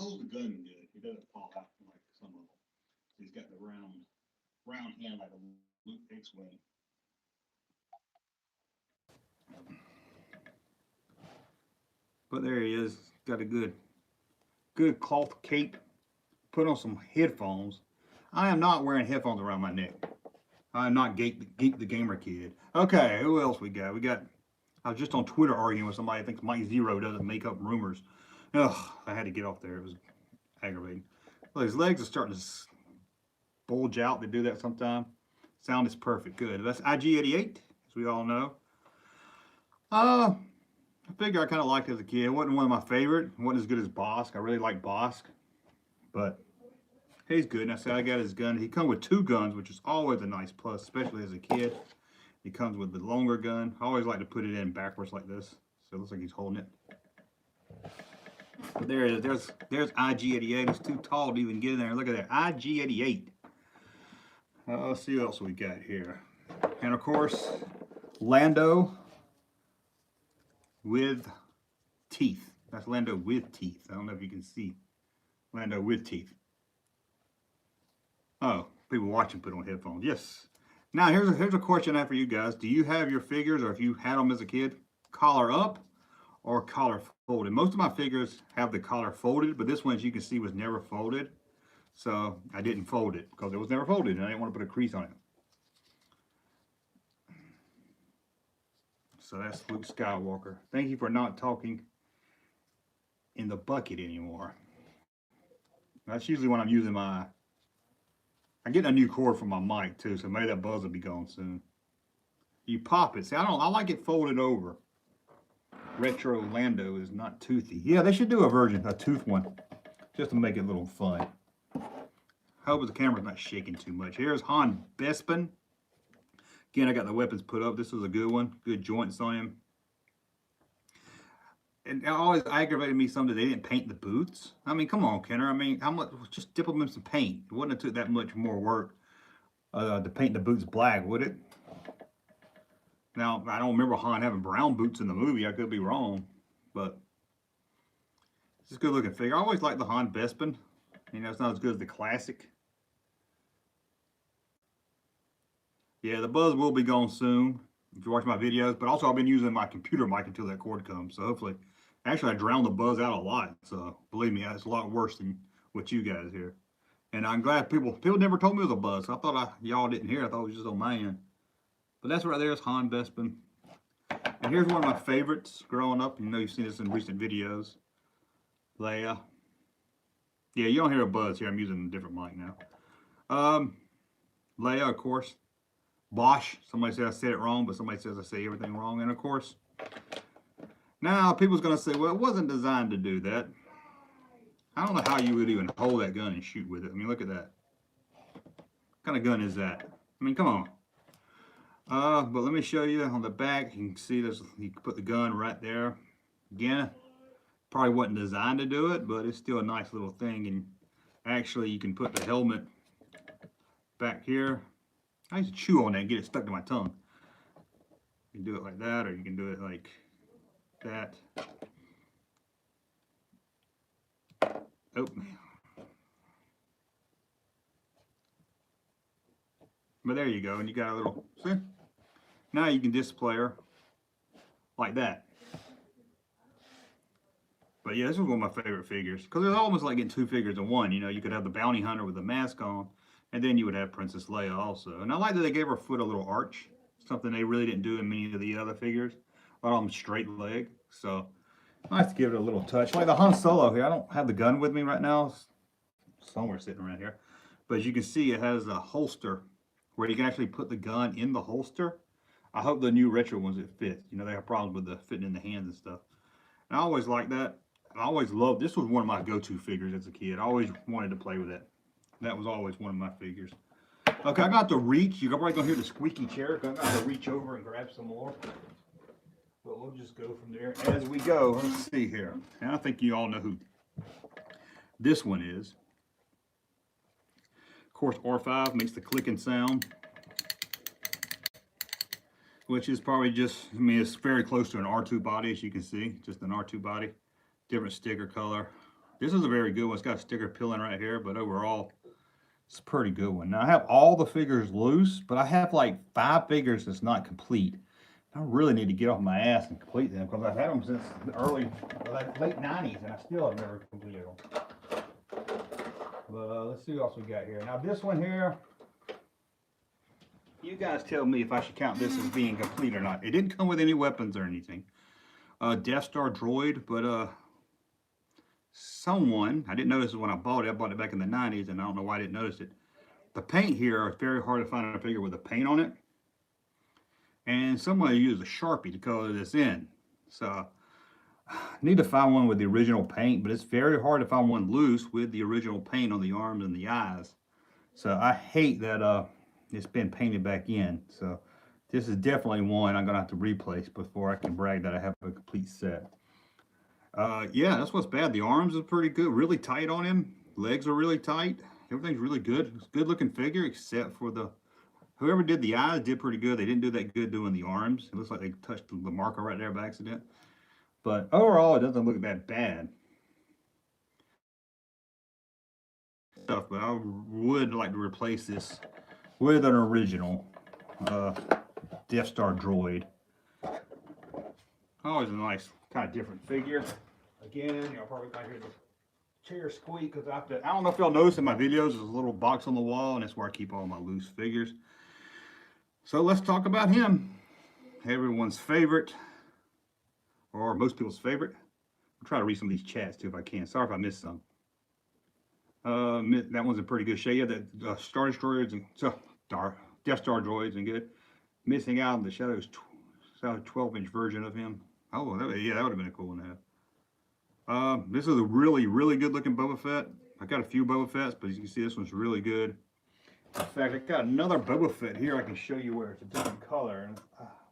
hold the gun good. He doesn't fall out like some of them. He's got the round hand like a Luke X-wing. But there he is. Got a good cloth cape. Put on some headphones. I am not wearing headphones around my neck. I'm not Geek the Gamer Kid. Okay, who else we got? I was just on Twitter arguing with somebody who thinks Mike Zero doesn't make up rumors. Ugh, I had to get off there. It was aggravating. Well, his legs are starting to bulge out. They do that sometime. Sound is perfect. Good. That's IG-88, as we all know. I figure I kind of liked it as a kid. It wasn't one of my favorite. It wasn't as good as Bosk. I really like Bosk. But he's good. And I said I got his gun. He comes with 2 guns, which is always a nice plus, especially as a kid. He comes with the longer gun. I always like to put it in backwards like this. So it looks like he's holding it. But there it is. There's IG-88. It's too tall to even get in there. Look at that. IG-88. Let's see what else we got here. And of course, Lando with teeth. That's Lando with teeth. I don't know if you can see Lando with teeth. Oh, people watching put on headphones. Yes. Now here's a question I have for you guys. Do you have your figures, or if you had them as a kid, collar up or collar folded? Most of my figures have the collar folded, but this one, as you can see, was never folded. So I didn't fold it because it was never folded and I didn't want to put a crease on it. So that's Luke Skywalker. Thank you for not talking in the bucket anymore. That's usually when I'm using I'm getting a new cord for my mic too, so maybe that buzz will be gone soon. You pop it. See, I like it folded over. Retro Lando is not toothy. Yeah, they should do a tooth one, just to make it a little fun. I hope the camera's not shaking too much. Here's Han Bespin. Again, I got the weapons put up. This was a good one. Good joints on him. And it always aggravated me some that they didn't paint the boots. I mean, come on, Kenner. I mean, how much? Just dip them in some paint. It wouldn't have took that much more work to paint the boots black, would it? Now, I don't remember Han having brown boots in the movie. I could be wrong, but it's a good looking figure. I always liked the Han Bespin. You know, it's not as good as the classic. Yeah, the buzz will be gone soon if you watch my videos, but also I've been using my computer mic until that cord comes, so hopefully, actually I drowned the buzz out a lot, so believe me, it's a lot worse than what you guys hear. And I'm glad people never told me it was a buzz. I thought y'all didn't hear it. I thought it was just on my end. But that's right there is Han Bespin. And here's one of my favorites growing up. You know you've seen this in recent videos. Leia. Yeah, you don't hear a buzz here. I'm using a different mic now. Leia, of course. Bosch. Somebody said I said it wrong, but somebody says I say everything wrong. And of course, now people's going to say, well, it wasn't designed to do that. I don't know how you would even hold that gun and shoot with it. I mean, look at that. What kind of gun is that? I mean, come on. But let me show you on the back. You can see this. You can put the gun right there. Again, probably wasn't designed to do it, but it's still a nice little thing. And actually, you can put the helmet back here. I used to chew on that and get it stuck to my tongue. You can do it like that, or you can do it like that. Oh. But there you go, and you got a little, see? Now you can display her like that. But yeah, this is one of my favorite figures, because it's almost like getting 2 figures in one. You know, you could have the bounty hunter with the mask on, and then you would have Princess Leia also. And I like that they gave her foot a little arch, something they really didn't do in many of the other figures. A lot of them straight leg, so nice to give it a little touch. Like the Han Solo here, I don't have the gun with me right now. It's somewhere sitting around here. But as you can see, it has a holster where you can actually put the gun in the holster. I hope the new retro ones it fits. You know, they have problems with the fitting in the hands and stuff. And I always like that. I always loved, this was one of my go-to figures as a kid. I always wanted to play with it. That was always one of my figures. Okay, I got to reach. You're probably going to hear the squeaky chair. I got to reach over and grab some more. But we'll just go from there as we go. Let's see here. And I think you all know who this one is. Of course, R5 makes the clicking sound, which is probably just, I mean, it's very close to an R2 body, as you can see. Just an R2 body. Different sticker color. This is a very good one. It's got a sticker peeling right here, but overall, it's a pretty good one. Now I have all the figures loose, but I have like 5 figures that's not complete. I really need to get off my ass and complete them because I've had them since the late 90s and I still have never completed them. But let's see what else we got here. Now this one here, you guys tell me if I should count this as being complete or not. It didn't come with any weapons or anything. Death Star droid, but someone, I didn't notice it when I bought it back in the 90s and I don't know why I didn't notice it. The paint here is very hard to find a figure with a paint on it. And somebody used a Sharpie to color this in. So I need to find one with the original paint, but it's very hard to find one loose with the original paint on the arms and the eyes. So I hate that it's been painted back in. So this is definitely one I'm gonna have to replace before I can brag that I have a complete set. Yeah, that's what's bad. The arms are pretty good, really tight on him. Legs are really tight. Everything's really good. It's a good looking figure, except for whoever did the eyes did pretty good. They didn't do that good doing the arms. It looks like they touched the marker right there by accident. But overall, it doesn't look that bad. But I would like to replace this with an original Death Star droid. Always a nice kind of different figure. Again, you'll probably kind of hear the chair squeak because I don't know if y'all notice in my videos, there's a little box on the wall, and that's where I keep all my loose figures. So let's talk about him. Everyone's favorite, or most people's favorite. I'll try to read some of these chats too if I can. Sorry if I missed some. That one's in pretty good shape. Yeah, the Star Destroyers and Death Star droids and good. Missing out on the Shadows 12-inch version of him. Oh, yeah, that would have been a cool one to have. This is a really, really good looking Boba Fett. I got a few Boba Fetts, but as you can see, this one's really good. In fact, I got another Boba Fett here. I can show you where it's a different color. And,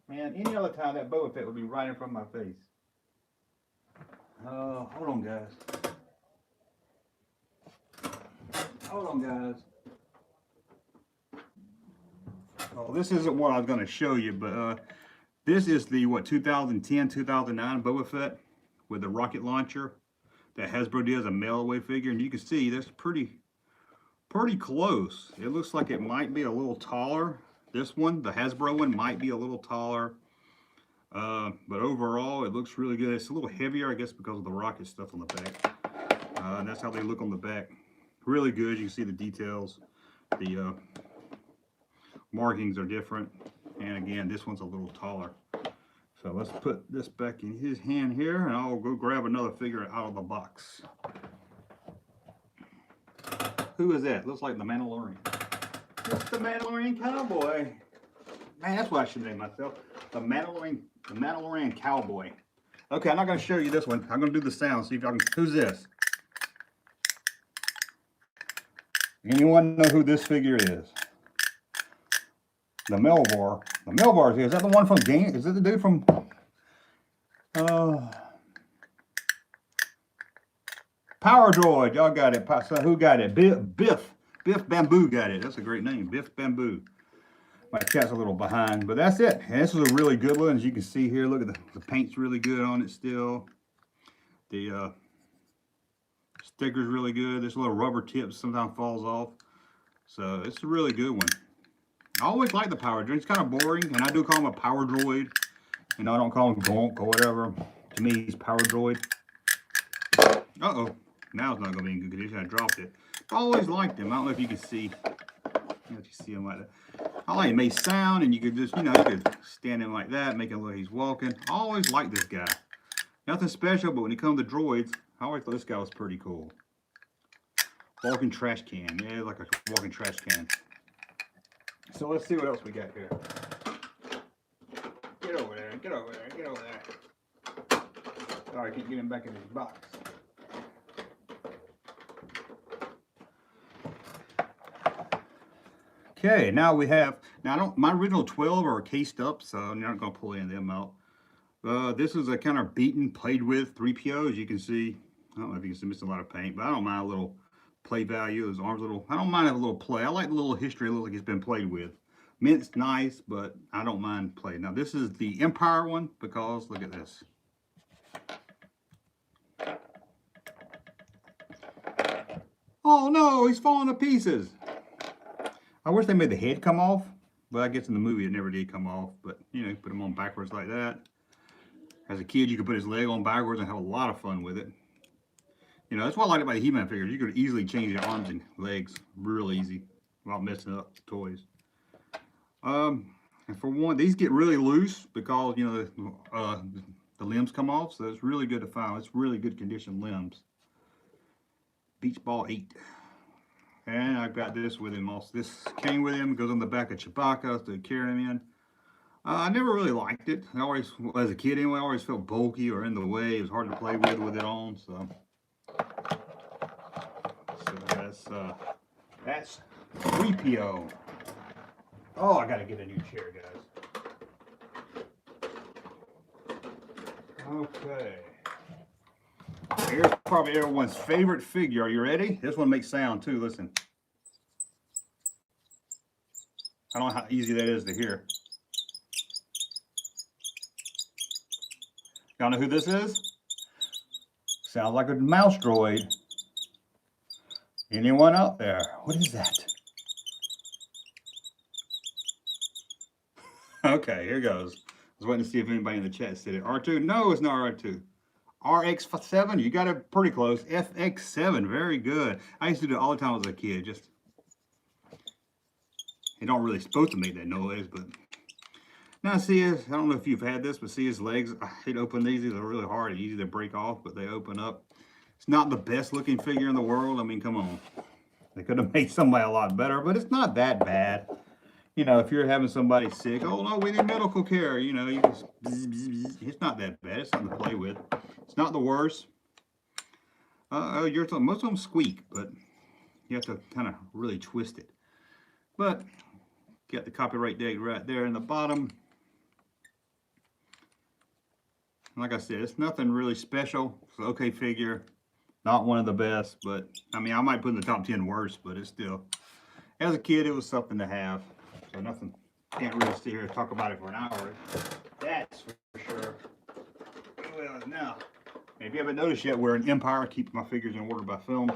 man, any other time that Boba Fett would be right in front of my face. Hold on, guys. Hold on, guys. Oh, this isn't what I was going to show you, but this is the 2010, 2009 Boba Fett with the rocket launcher that Hasbro did as a mail-away figure, and you can see that's pretty close. It looks like it might be a little taller. This one, the Hasbro one, might be a little taller, but overall it looks really good. It's a little heavier, I guess, because of the rocket stuff on the back, and that's how they look on the back. Really good. You can see the details. The markings are different, and again, this one's a little taller. So let's put this back in his hand here, and I'll go grab another figure out of the box. Who is that? Looks like the Mandalorian. It's the Mandalorian Cowboy. Man, that's what I should name myself. The Mandalorian Cowboy. Okay, I'm not going to show you this one. I'm going to do the sound. See if y'all can. Who's this? Anyone know who this figure is? The Melvar. The Melvar is here. Is that the one from Game? Is it the dude from Power Droid? Y'all got it. So who got it? Biff Bamboo got it. That's a great name. Biff Bamboo. My cat's a little behind, but that's it. And this is a really good one. As you can see here, look at the paint's really good on it still. The sticker's really good. This little rubber tip sometimes falls off. So it's a really good one. I always like the Power Droid. It's kind of boring, and I do call him a Power Droid. You know, I don't call him Gonk or whatever. To me, he's Power Droid. Uh-oh. Now it's not going to be in good condition. I dropped it. I always liked him. I don't know if you can see. Let you see him like that. I like him. He made sound, and you could just, you know, you could stand him like that, make him look like he's walking. I always liked this guy. Nothing special, but when it comes to droids, I always thought this guy was pretty cool. Walking trash can. Yeah, like a walking trash can. So let's see what else we got here. Get over there, get over there, get over there. Sorry, I can't get him back in his box. Okay, now we have, my original 12 are cased up, so I'm not going to pull any of them out. This is a kind of beaten, played with 3PO, as you can see. I don't know if you can see, missing a lot of paint, but I don't mind a little play value. His arms a little, I don't mind having a little play. I like the little history. It looks like it's been played with. Mint's nice, but I don't mind play. Now this is the Empire one, because look at this. Oh no, he's falling to pieces. I wish they made the head come off, but I guess in the movie it never did come off. But you know, put him on backwards like that. As a kid, you could put his leg on backwards and have a lot of fun with it. You know, that's what I like about the He-Man figures. You could easily change the arms and legs real easy without messing up the toys. And for one, these get really loose because, you know, the limbs come off, so it's really good to find. It's really good condition limbs. Beach Ball 8. And I've got this with him also. This came with him, goes on the back of Chewbacca to carry him in. I never really liked it. I always, as a kid anyway, I always felt bulky or in the way. It was hard to play with it on, so that's 3PO. Oh, I gotta get a new chair, guys. Okay. Here's probably everyone's favorite figure. Are you ready? This one makes sound too. Listen. I don't know how easy that is to hear. Y'all know who this is? Sounds like a mouse droid. Anyone out there? What is that? Okay, here goes. I was waiting to see if anybody in the chat said it. R2? No, it's not R2. RX7? You got it pretty close. FX7, very good. I used to do it all the time as a kid. Just, it don't really supposed to make that noise, but now see his, I don't know if you've had this, but see his legs, I hate open these. These are really hard and easy to break off, but they open up. It's not the best looking figure in the world. I mean, come on. They could have made somebody a lot better, but it's not that bad. You know, if you're having somebody sick, oh no, we need medical care, you know, you just, it's not that bad. It's something to play with. It's not the worst. Most of them squeak, but you have to kind of really twist it. But got the copyright date right there in the bottom. Like I said, it's nothing really special. It's an okay figure. Not one of the best, but I mean, I might put in the top 10 worst, but it's still, as a kid, it was something to have. So nothing, can't really sit here and talk about it for an hour. That's for sure. Well, now, if you haven't noticed yet, we're an Empire. I keep my figures in order by film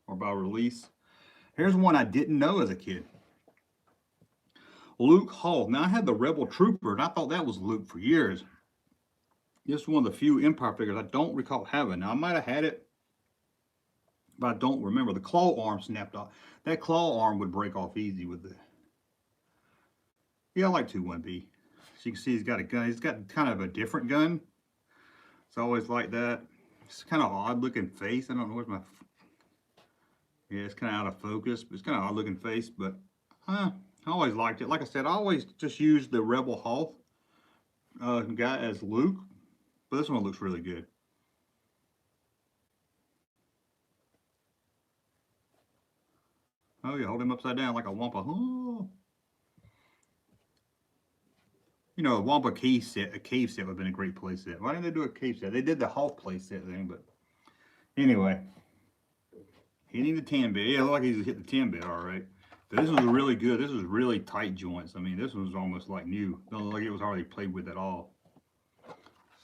or by release. Here's one I didn't know as a kid. Luke Hall. Now, I had the Rebel Trooper, and I thought that was Luke for years. This is one of the few Empire figures I don't recall having. Now, I might have had it, but I don't remember. The claw arm snapped off. That claw arm would break off easy with the... Yeah, I like 2-1B. So you can see he's got a gun. He's got kind of a different gun. It's always like that. It's kind of odd looking face. I don't know where's my... Yeah, it's kind of out of focus, but it's kind of odd looking face, but I always liked it. Like I said, I always just used the Rebel Hoth guy as Luke, but this one looks really good. Oh yeah, hold him upside down like a Wampa. Oh. You know, a Wampa cave set, would have been a great play set. Why didn't they do a cave set? They did the Hoth play set thing, but anyway. Hitting the 10-bit. Yeah, it looked like he's hit the 10-bit all right. But this was really good. This was really tight joints. I mean, this was almost like new. Don't look like it was hardly played with at all.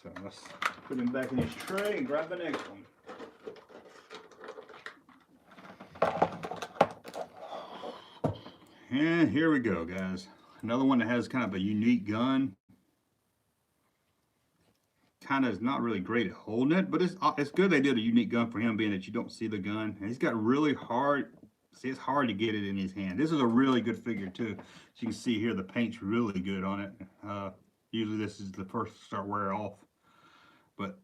So let's put him back in his tray and grab the next one. And here we go, guys. Another one that has kind of a unique gun. Kind of is not really great at holding it, but it's good they did a unique gun for him, being that you don't see the gun. And he's got really hard, see, it's hard to get it in his hand. This is a really good figure too. As you can see here, the paint's really good on it. Usually this is the first to start wearing off, but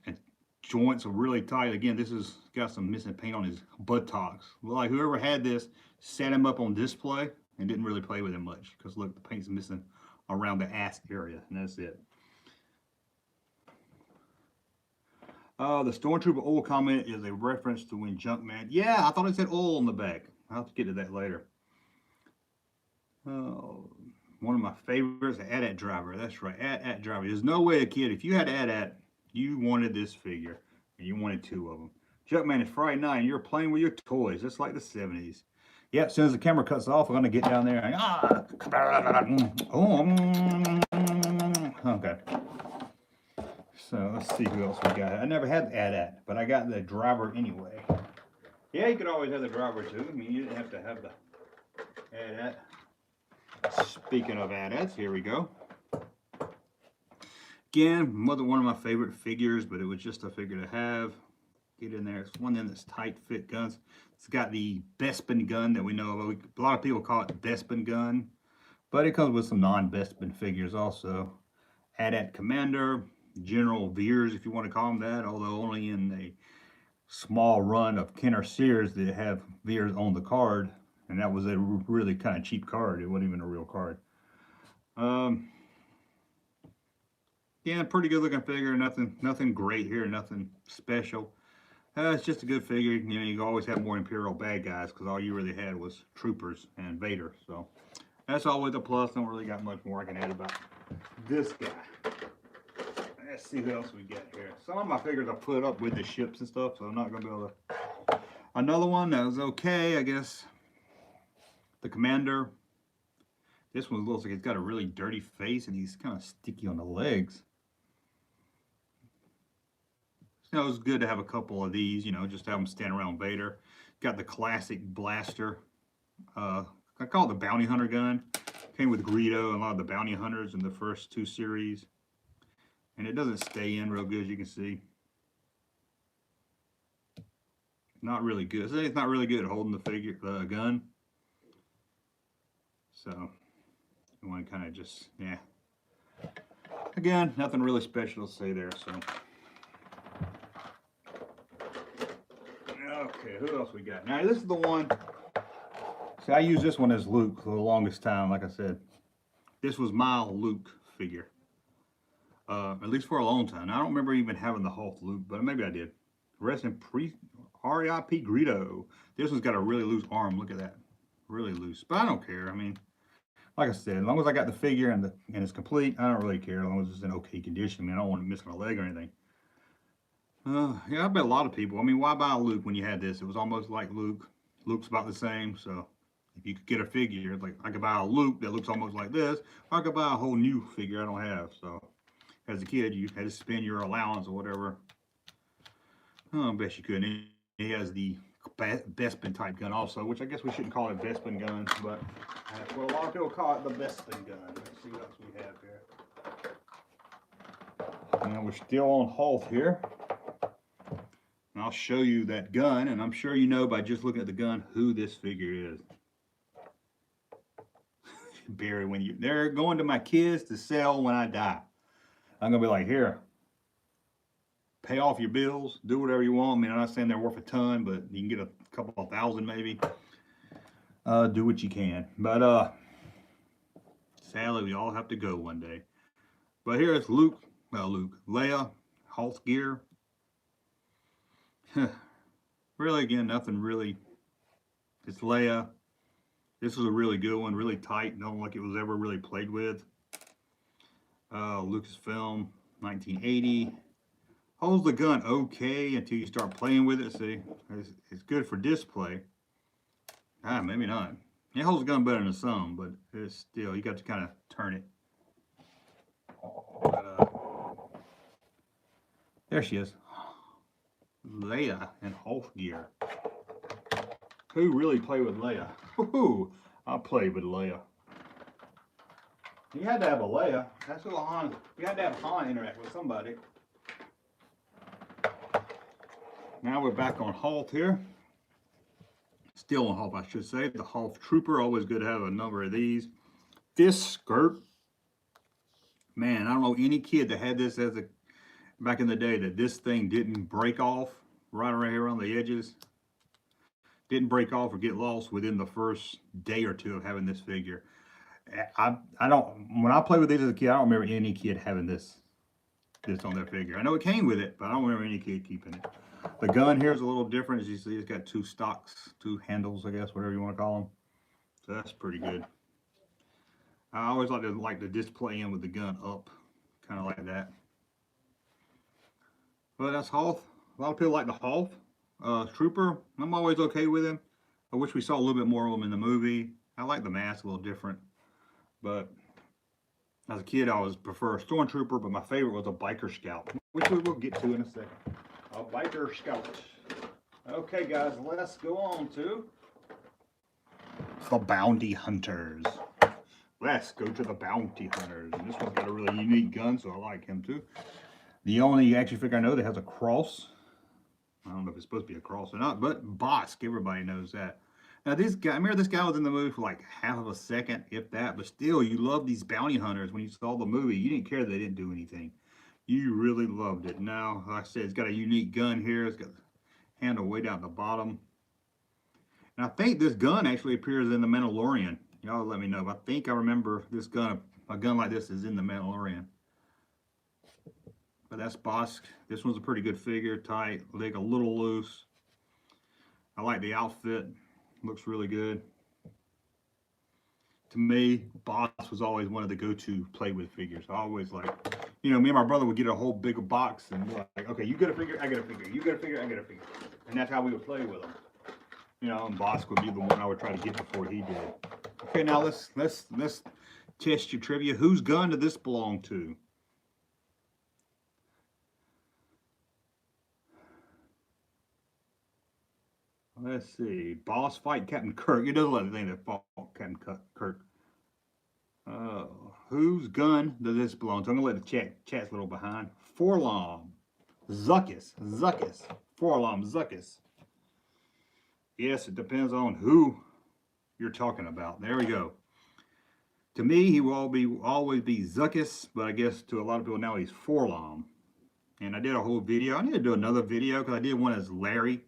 joints are really tight. Again, this has got some missing paint on his buttocks. Like whoever had this set him up on display and didn't really play with him much, because look, the paint's missing around the ass area, and that's it. The Stormtrooper oil comment is a reference to when Junkman. Yeah, I thought it said oil on the back. I'll have to get to that later. One of my favorites, the AT-AT driver. That's right, AT-AT driver. There's no way a kid, if you had AT-AT, you wanted this figure, and you wanted 2 of them. Junkman is Friday night, and you're playing with your toys, just like the 70s. Yeah, as soon as the camera cuts off, we're going to get down there and okay. So let's see who else we got. I never had the AT-AT, but I got the driver anyway. Yeah, you could always have the driver too. I mean, you didn't have to have the AT-AT. Speaking of AT-ATs, here we go. Again, wasn't one of my favorite figures, but it was just a figure to have. Get in there. It's one of that's tight fit guns. It's got the Bespin gun that we know of. A lot of people call it Bespin gun, but it comes with some non-Bespin figures also. AT-AT Commander, General Veers, if you want to call him that, although only in a small run of Kenner Sears that have Veers on the card, and that was a really kind of cheap card. It wasn't even a real card. Yeah, pretty good looking figure. Nothing great here. Nothing special. It's just a good figure. You know, you always have more Imperial bad guys because all you really had was troopers and Vader. So that's always a plus. Don't really got much more I can add about this guy. Let's see what else we got here. Some of my figures I put up with the ships and stuff, so I'm not going to be able to. Another one that was okay, I guess. The Commander. This one looks like it's got a really dirty face and he's kind of sticky on the legs. You know, it's good to have a couple of these, you know, just have them stand around Vader. Got the classic blaster. I call it the Bounty Hunter gun. Came with Greedo and a lot of the Bounty Hunters in the first two series. And it doesn't stay in real good, as you can see. Not really good. It's not really good at holding the gun. So, you want to kind of just, yeah. Again, nothing really special to say there, so. Okay, who else we got? Now, this is the one. See, I used this one as Luke for the longest time, like I said. This was my Luke figure. At least for a long time. Now, I don't remember even having the Hulk Luke, but maybe I did. Rest in R.I.P. Greedo. This one's got a really loose arm. Look at that. Really loose. But I don't care. I mean, like I said, as long as I got the figure and it's complete, I don't really care. As long as it's in okay condition. I mean, I don't want it missing a leg or anything. Yeah, I bet a lot of people. I mean, why buy a Luke when you had this? It was almost like Luke. Luke's about the same, so if you could get a figure, like I could buy a Luke that looks almost like this, or I could buy a whole new figure I don't have. So as a kid, you had to spend your allowance or whatever. Oh, I bet you couldn't. He has the Bespin type gun also, which I guess we shouldn't call it Bespin gun, but that's what a lot of people call it, the Bespin gun. Let's see what else we have here. Now we're still on Hulk here. And I'll show you that gun, and I'm sure you know by just looking at the gun who this figure is. Barry, when they're going to my kids to sell when I die. I'm gonna be like, here, pay off your bills, do whatever you want. I mean, I'm not saying they're worth a ton, but you can get a couple of thousand maybe. Do what you can. But sadly, we all have to go one day. But here it's Leia, Hulk gear. Really, again, nothing really. It's Leia. This was a really good one, really tight. Don't look like it was ever really played with. Lucasfilm, 1980. Holds the gun okay until you start playing with it. See, it's good for display. Maybe not. It holds the gun better than some, but it's still, you got to kind of turn it. But, there she is. Leia in Hulk gear. Who really played with Leia? Woohoo! I played with Leia. You had to have a Leia. That's what Han. You had to have Han interact with somebody. Now we're back on Hulk here. Still on Hulk, I should say. The Hulk Trooper. Always good to have a number of these. This skirt. Man, I don't know any kid that had this as a back in the day that this thing didn't break off right around here on the edges. Didn't break off or get lost within the first day or two of having this figure. I don't, when I played with these as a kid, I don't remember any kid having this on their figure. I know it came with it, but I don't remember any kid keeping it. The gun here is a little different. As you see, it's got two stocks, two handles, I guess, whatever you want to call them. So that's pretty good. I always like to display in with the gun up, kind of like that. But that's Hoth. A lot of people like the Hoth Trooper. I'm always okay with him. I wish we saw a little bit more of him in the movie. I like the mask a little different. But as a kid, I always prefer a Stormtrooper, but my favorite was a Biker Scout, which we will get to in a second. A Biker Scout. Okay, guys, let's go on to the bounty hunters. Let's go to the bounty hunters. And this one's got a really unique gun, so I like him too. The only action figure I know that has a cross. I don't know if it's supposed to be a cross or not, but Bosk, everybody knows that. Now this guy, I remember this guy was in the movie for like half of a second, if that, but still, you love these bounty hunters. When you saw the movie, you didn't care that they didn't do anything. You really loved it. Now, like I said, it's got a unique gun here. It's got the handle way down at the bottom. And I think this gun actually appears in the Mandalorian. Y'all let me know. But I think I remember this gun, a gun like this is in the Mandalorian. But that's Bosk. This one's a pretty good figure, tight, leg a little loose. I like the outfit. Looks really good. To me, Boss was always one of the go-to play with figures. I always like, me and my brother would get a whole big box and be like, okay, you get a figure, I get a figure, you get a figure, I get a figure. And that's how we would play with them. And Boss would be the one I would try to get before he did. Okay, now let's test your trivia. Whose gun did this belong to? Let's see. Boss fight Captain Kirk. It doesn't let anything that fought Captain Kirk. Whose gun does this belong to? I'm gonna let the chat's a little behind. Forlom. Zuckus. Forlom Zuckus. Yes, it depends on who you're talking about. There we go. To me, he will always be Zuckus, but I guess to a lot of people now he's Forlom. And I did a whole video. I need to do another video because I did one as Larry,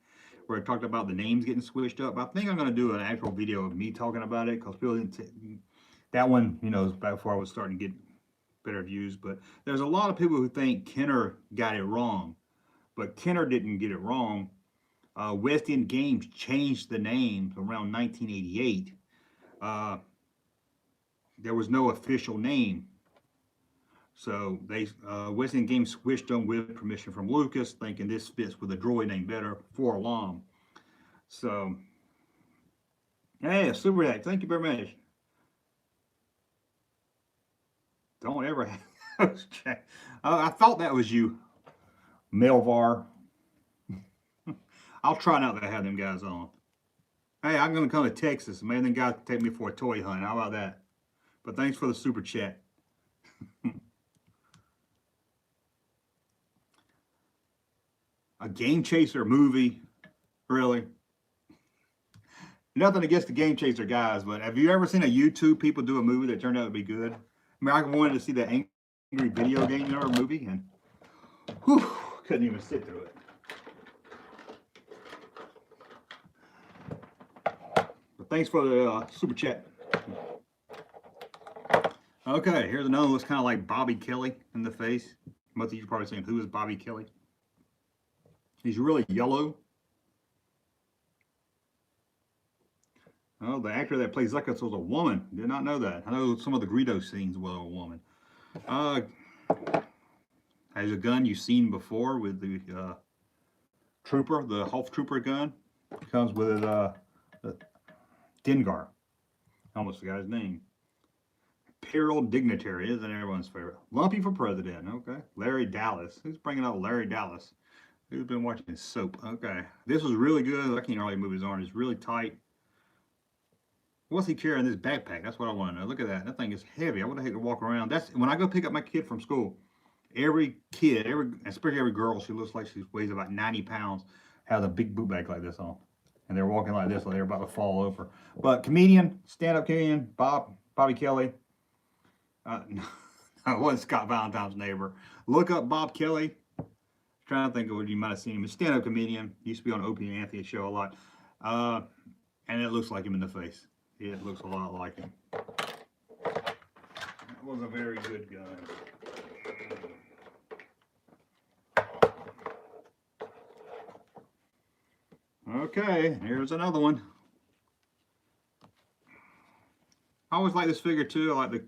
where I talked about the names getting switched up. I think I'm going to do an actual video of me talking about it because people didn't. That one, is before I was starting to get better views. But there's a lot of people who think Kenner got it wrong, but Kenner didn't get it wrong. West End Games changed the name around 1988. There was no official name. So they West End Games switched them with permission from Lucas, thinking this fits with a droid name better, Forlom. So, hey, Super Hack, thank you very much. Don't ever have I thought that was you, Melvar. I'll try not to have them guys on. Hey, I'm going to come to Texas. Maybe them guys can take me for a toy hunt. How about that? But thanks for the super chat. A Game Chaser movie? Really? Nothing against the Game Chaser guys, but have you ever seen a YouTube people do a movie that turned out to be good? I wanted to see that Angry Video Game movie, and whew, couldn't even sit through it. But thanks for the super chat. Okay, here's another one. Looks kind of like Bobby Kelly in the face. Most of you are probably saying, who is Bobby Kelly? He's really yellow. Oh, the actor that plays Zuckus was a woman. Did not know that. I know some of the Greedo scenes were a woman. Has a gun you've seen before with the trooper, the Hof Trooper gun. It comes with Dengar. I almost forgot his name. Imperial Dignitary, isn't everyone's favorite? Lumpy for president. Okay. Larry Dallas. Who's bringing out Larry Dallas? Who's been watching his soap? Okay. This was really good. I can't hardly move his arm. It's really tight. What's he carrying in this backpack? That's what I want to know. Look at that. That thing is heavy. I would hate to walk around. That's when I go pick up my kid from school. Every kid, especially every girl, she looks like she weighs about 90 pounds, has a big boot bag like this on. And they're walking like this, like they're about to fall over. But comedian, stand-up comedian, Bobby Kelly. No, it wasn't Scott Valentine's neighbor. Look up Bob Kelly. Trying to think of what you might have seen him. A stand-up comedian. Used to be on Opie and Anthony's show a lot. And it looks like him in the face. It looks a lot like him. That was a very good gun. Okay, here's another one. I always like this figure too. I like the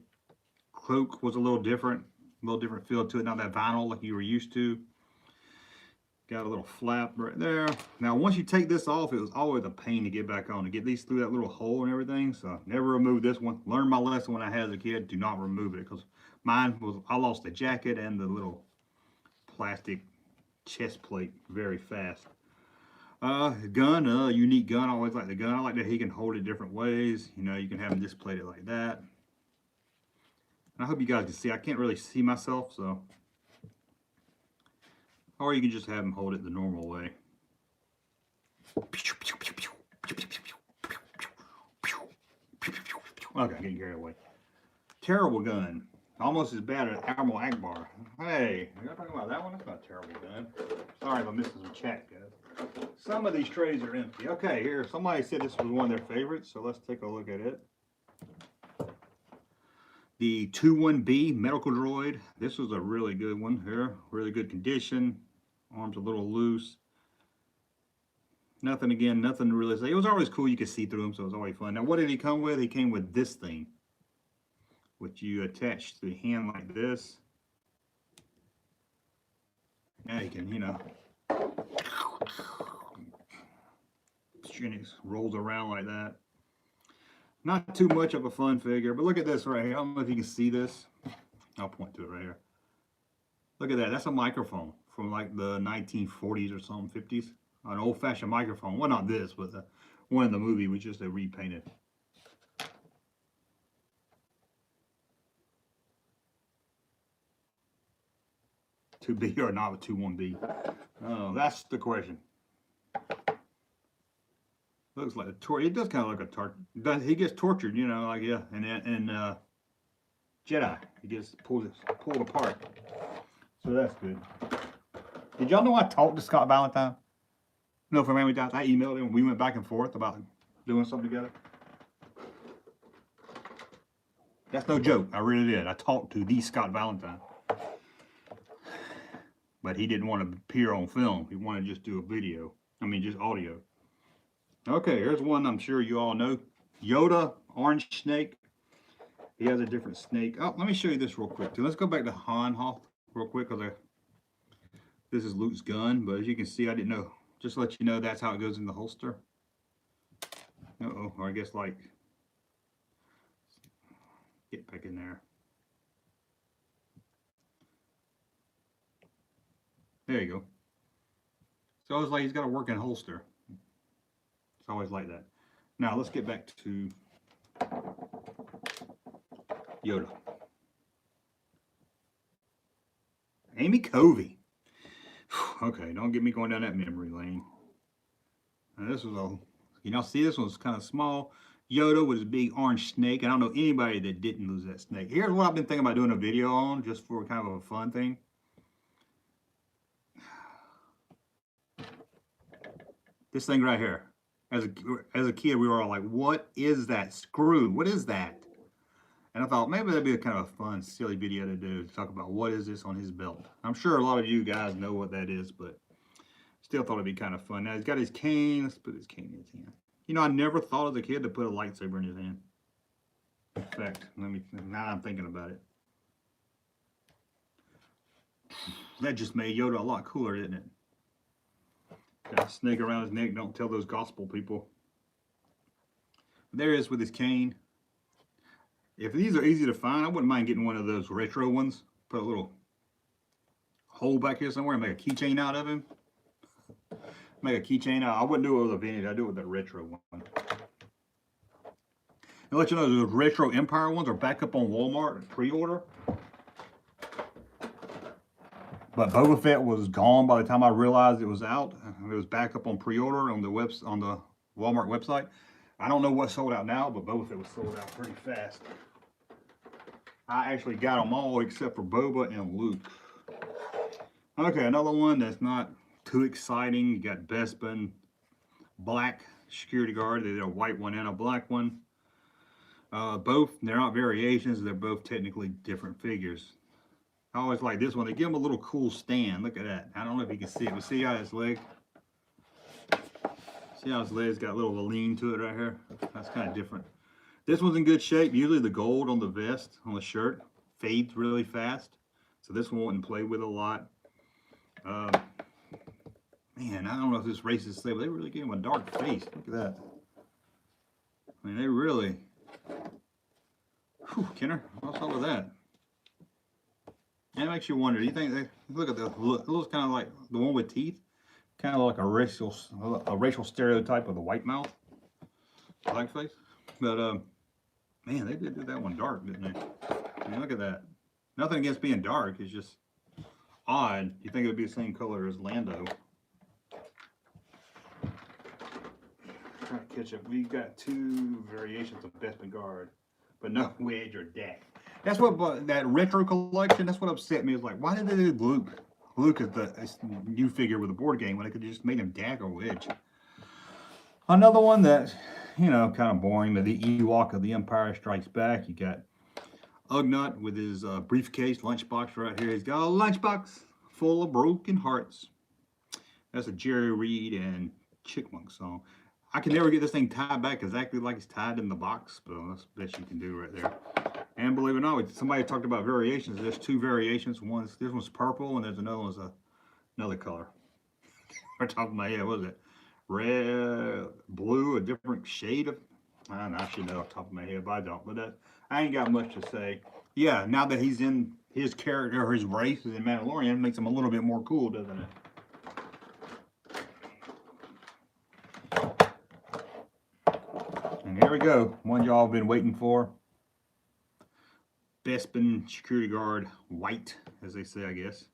cloak was a little different feel to it. Not that vinyl like you were used to. Got a little flap right there. Now, once you take this off, it was always a pain to get back on, to get these through that little hole and everything. So never remove this one. Learned my lesson when I had as a kid. Do not remove it because mine was, I lost the jacket and the little plastic chest plate very fast. Gun, unique gun. I always like the gun. I like that he can hold it different ways. You know, you can have him displayed it like that. And I hope you guys can see. I can't really see myself, so. Or you can just have him hold it the normal way. Okay, getting carried away. Terrible gun. Almost as bad as Admiral Akbar. Hey, you're talking about that one? That's not a terrible gun. Sorry if I'm missing some chat, guys. Some of these trays are empty. Okay, here, somebody said this was one of their favorites, so let's take a look at it. The 21B medical droid. This was a really good one here. Really good condition. Arms a little loose. Nothing again, nothing to really say. It was always cool. You could see through them, so it was always fun. Now, what did he come with? He came with this thing, which you attach to the hand like this. Now you can, you know, it rolls around like that. Not too much of a fun figure, but look at this right here. I don't know if you can see this. I'll point to it right here. Look at that. That's a microphone from like the 1940s or something, 50s. An old-fashioned microphone. Well, not this, but the one in the movie was just a repainted. To be or not with 21B? Oh, that's the question. Looks like a torture. It does kind of look like a torture. He gets tortured, you know, like yeah, and Jedi, he gets pulled apart. So that's good. Did y'all know I talked to Scott Valentine? No, for Family Ties. I emailed him. We went back and forth about doing something together. That's no joke. I really did. I talked to the Scott Valentine. But he didn't want to appear on film. He wanted to just do a video. I mean, just audio. Okay, here's one I'm sure you all know. Yoda, orange snake. He has a different snake. Oh, let me show you this real quick, too. Let's go back to Han Hoth real quick, because this is Luke's gun. But as you can see, I didn't know. Just to let you know, that's how it goes in the holster. Uh-oh, or I guess like, get back in there. There you go. So it's like he's got a working holster. It's always like that. Now let's get back to Yoda. Amy Covey. Okay, don't get me going down that memory lane. Now this was a, you know, see, this one's kind of small. Yoda with his big orange snake. I don't know anybody that didn't lose that snake. Here's what I've been thinking about doing a video on, just for kind of a fun thing. This thing right here. As a kid, we were all like, what is that screw? What is that? And I thought maybe that'd be a kind of a fun, silly video to do, to talk about what is this on his belt. I'm sure a lot of you guys know what that is, but still thought it'd be kind of fun. Now he's got his cane. Let's put his cane in his hand. You know, I never thought as a kid to put a lightsaber in his hand. In fact, now I'm thinking about it. That just made Yoda a lot cooler, didn't it? Got a snake around his neck. Don't tell those gospel people. There he is with his cane. If these are easy to find, I wouldn't mind getting one of those retro ones. Put a little hole back here somewhere and make a keychain out of him. Make a keychain out. I wouldn't do it with a vintage. I'd do it with a retro one. And let you know, those retro Empire ones are back up on Walmart pre-order. But Boba Fett was gone by the time I realized it was out. It was back up on pre-order on the Walmart website. I don't know what's sold out now, but Boba Fett was sold out pretty fast. I actually got them all except for Boba and Luke. Okay, another one that's not too exciting. You got Bespin, black security guard. They did a white one and a black one. Both, they're not variations. They're both technically different figures. I always like this one. They give him a little cool stand. Look at that. I don't know if you can see it, but see how his leg, see how his leg's got a little lean to it right here? That's kind of different. This one's in good shape. Usually the gold on the vest, on the shirt, fades really fast. So this one wouldn't play with a lot. Man, I don't know if this racist thing, but they really gave him a dark face. Look at that. I mean, they really, whew, Kenner, what's up with that? And it makes you wonder, do you think they, look at the, look, it looks kind of like the one with teeth. Kind of like a racial stereotype of the white mouth, blackface. But man, they did that one dark, didn't they? I mean, look at that. Nothing against being dark. It's just odd. You think it would be the same color as Lando. Trying to catch up. We got two variations of Bespin guard, but no wedge or deck. That's what that retro collection. That's what upset me. Is like, why did they do Luke? Luke is the new figure with a board game when they could just made him Dag or Wedge. Another one that, you know, kind of boring, but the Ewok of the Empire Strikes Back. You got Ugnaught with his briefcase, lunchbox right here. He's got a lunchbox full of broken hearts. That's a Jerry Reed and Chickmunk song. I can never get this thing tied back exactly like it's tied in the box, but that's the best you can do right there. And believe it or not, somebody talked about variations. There's two variations. This one's purple, and there's another one's another color. Right top of my head, what is it? Red, blue, a different shade of. I don't know. I should know off the top of my head, but I don't. But I ain't got much to say. Yeah, now that he's in his character or his race is in Mandalorian, it makes him a little bit more cool, doesn't it? And here we go. One y'all have been waiting for. Bespin security guard white, as they say, I guess.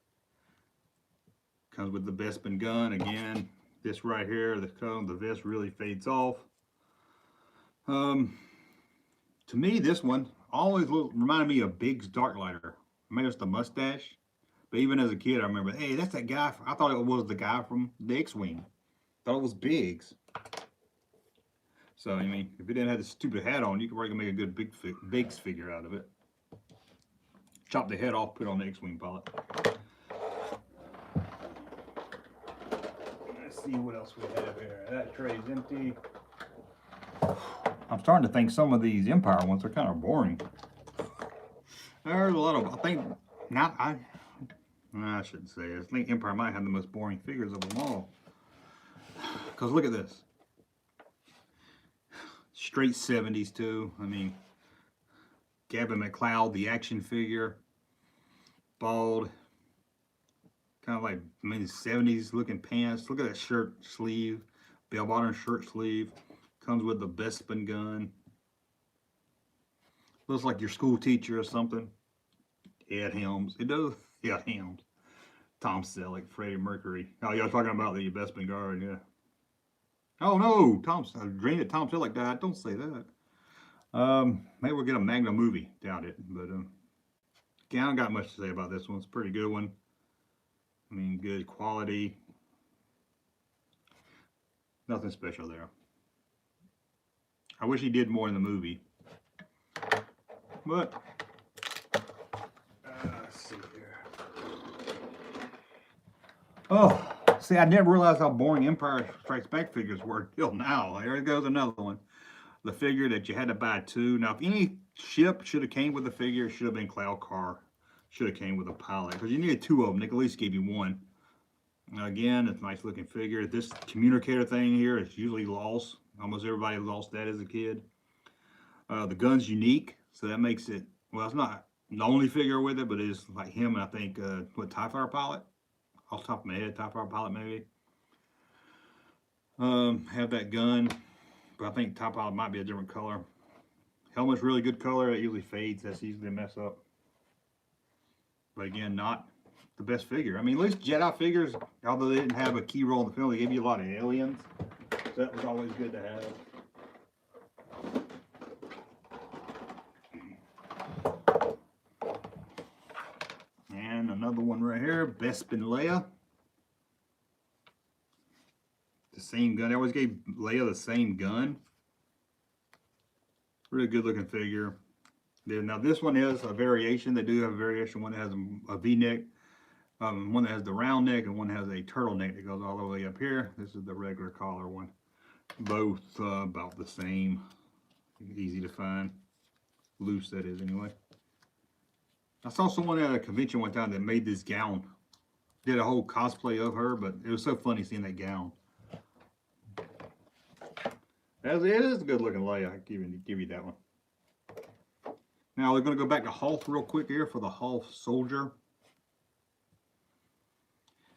Comes with the Bespin gun. Again, this right here, the vest really fades off. To me, this one always reminded me of Biggs Darklighter. Maybe it's the mustache. But even as a kid, I remember, hey, that's that guy. I thought it was the guy from the X-Wing. Thought it was Biggs. So, I mean, if he didn't have the stupid hat on, you could probably make a good Biggs figure out of it. Chop the head off, put on the X-Wing pilot. Let's see what else we have here. That tray's empty. I'm starting to think some of these Empire ones are kind of boring. There's a lot of, I think, I shouldn't say it. I think Empire might have the most boring figures of them all. Because look at this. Straight 70s too. I mean, Gavin McLeod, the action figure, bald, kind of like, I mean, 70s looking pants. Look at that shirt sleeve, bell bottom shirt sleeve. Comes with the Bespin gun. Looks like your school teacher or something. Ed Helms. It does. Yeah, Helms. Tom Selleck, Freddie Mercury. Oh, y'all talking about the Bespin guard, yeah. Oh no, I dreamed that Tom Selleck died. Don't say that. Maybe we'll get a Magnum movie. Doubt it. But again, I don't got much to say about this one. It's a pretty good one. I mean, good quality. Nothing special there. I wish he did more in the movie. But let's see here. Oh, see, I never realized how boring Empire Strikes Back figures were till now. There goes another one. The figure that you had to buy two. Now, if any ship should have came with a figure, it should have been Cloud Car. Should have came with a pilot. Because you needed two of them. They could at least give you one. Now, again, it's a nice looking figure. This communicator thing here is usually lost. Almost everybody lost that as a kid. The gun's unique. So that makes it, well, it's not the only figure with it, but it's like him and I think, TIE Fighter pilot? Off the top of my head, TIE Fighter pilot maybe. Have that gun, but I think TIE pilot might be a different color. Helmet's really good color. It usually fades. That's easy to mess up. But again, not the best figure. I mean, at least Jedi figures, although they didn't have a key role in the film, they gave you a lot of aliens. So that was always good to have. And another one right here, Bespin Leia. The same gun. They always gave Leia the same gun. Really good looking figure. Now this one is a variation. They do have a variation. One that has a V-neck, one that has the round neck, and one has a turtleneck that goes all the way up here. This is the regular collar one. Both about the same. Easy to find. Loose, that is, anyway. I saw someone at a convention one time that made this gown. Did a whole cosplay of her, but it was so funny seeing that gown. It is a good looking Leia. I give you that one. Now we're going to go back to Hoth real quick here for the Hoth soldier.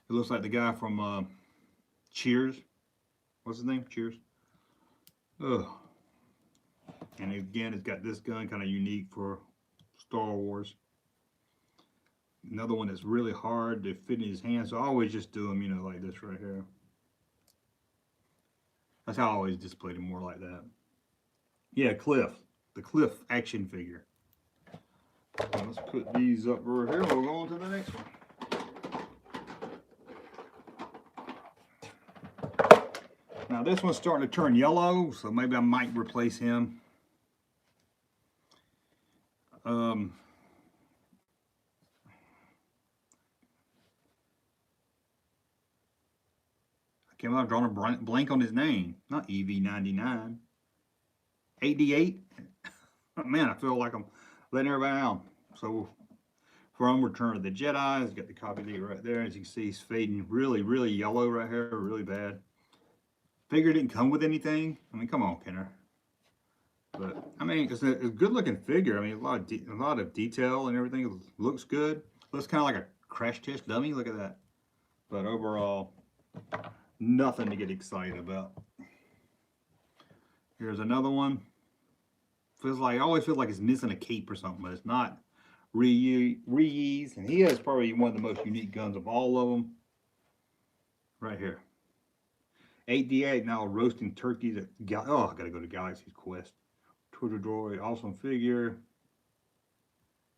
It looks like the guy from Cheers. What's his name? Cheers. Ugh. And again, it's got this gun, kind of unique for Star Wars. Another one that's really hard to fit in his hands. So I always just do them, you know, like this right here. That's how I always display them, more like that. Yeah, Cliff. The Cliff action figure. So let's put these up right here. We'll go on to the next one. Now this one's starting to turn yellow, so maybe I might replace him. I came out drawing a blank on his name. Not EV99. 88. Man, I feel like I'm letting everybody down. So from Return of the Jedi, it's got the copy date right there. As you can see, he's fading really, really yellow right here, really bad. Figure didn't come with anything. I mean, come on, Kenner. But I mean, it's a good looking figure. I mean, a lot of detail and everything. It looks good. Looks kind of like a crash test dummy. Look at that. But overall, nothing to get excited about. Here's another one. Feels like, I always feel like it's missing a cape or something, but it's not. Reuse, and he has probably one of the most unique guns of all of them. Right here. 8D8 now roasting turkeys at I gotta go to Galaxy's Quest. Twitter droid, awesome figure.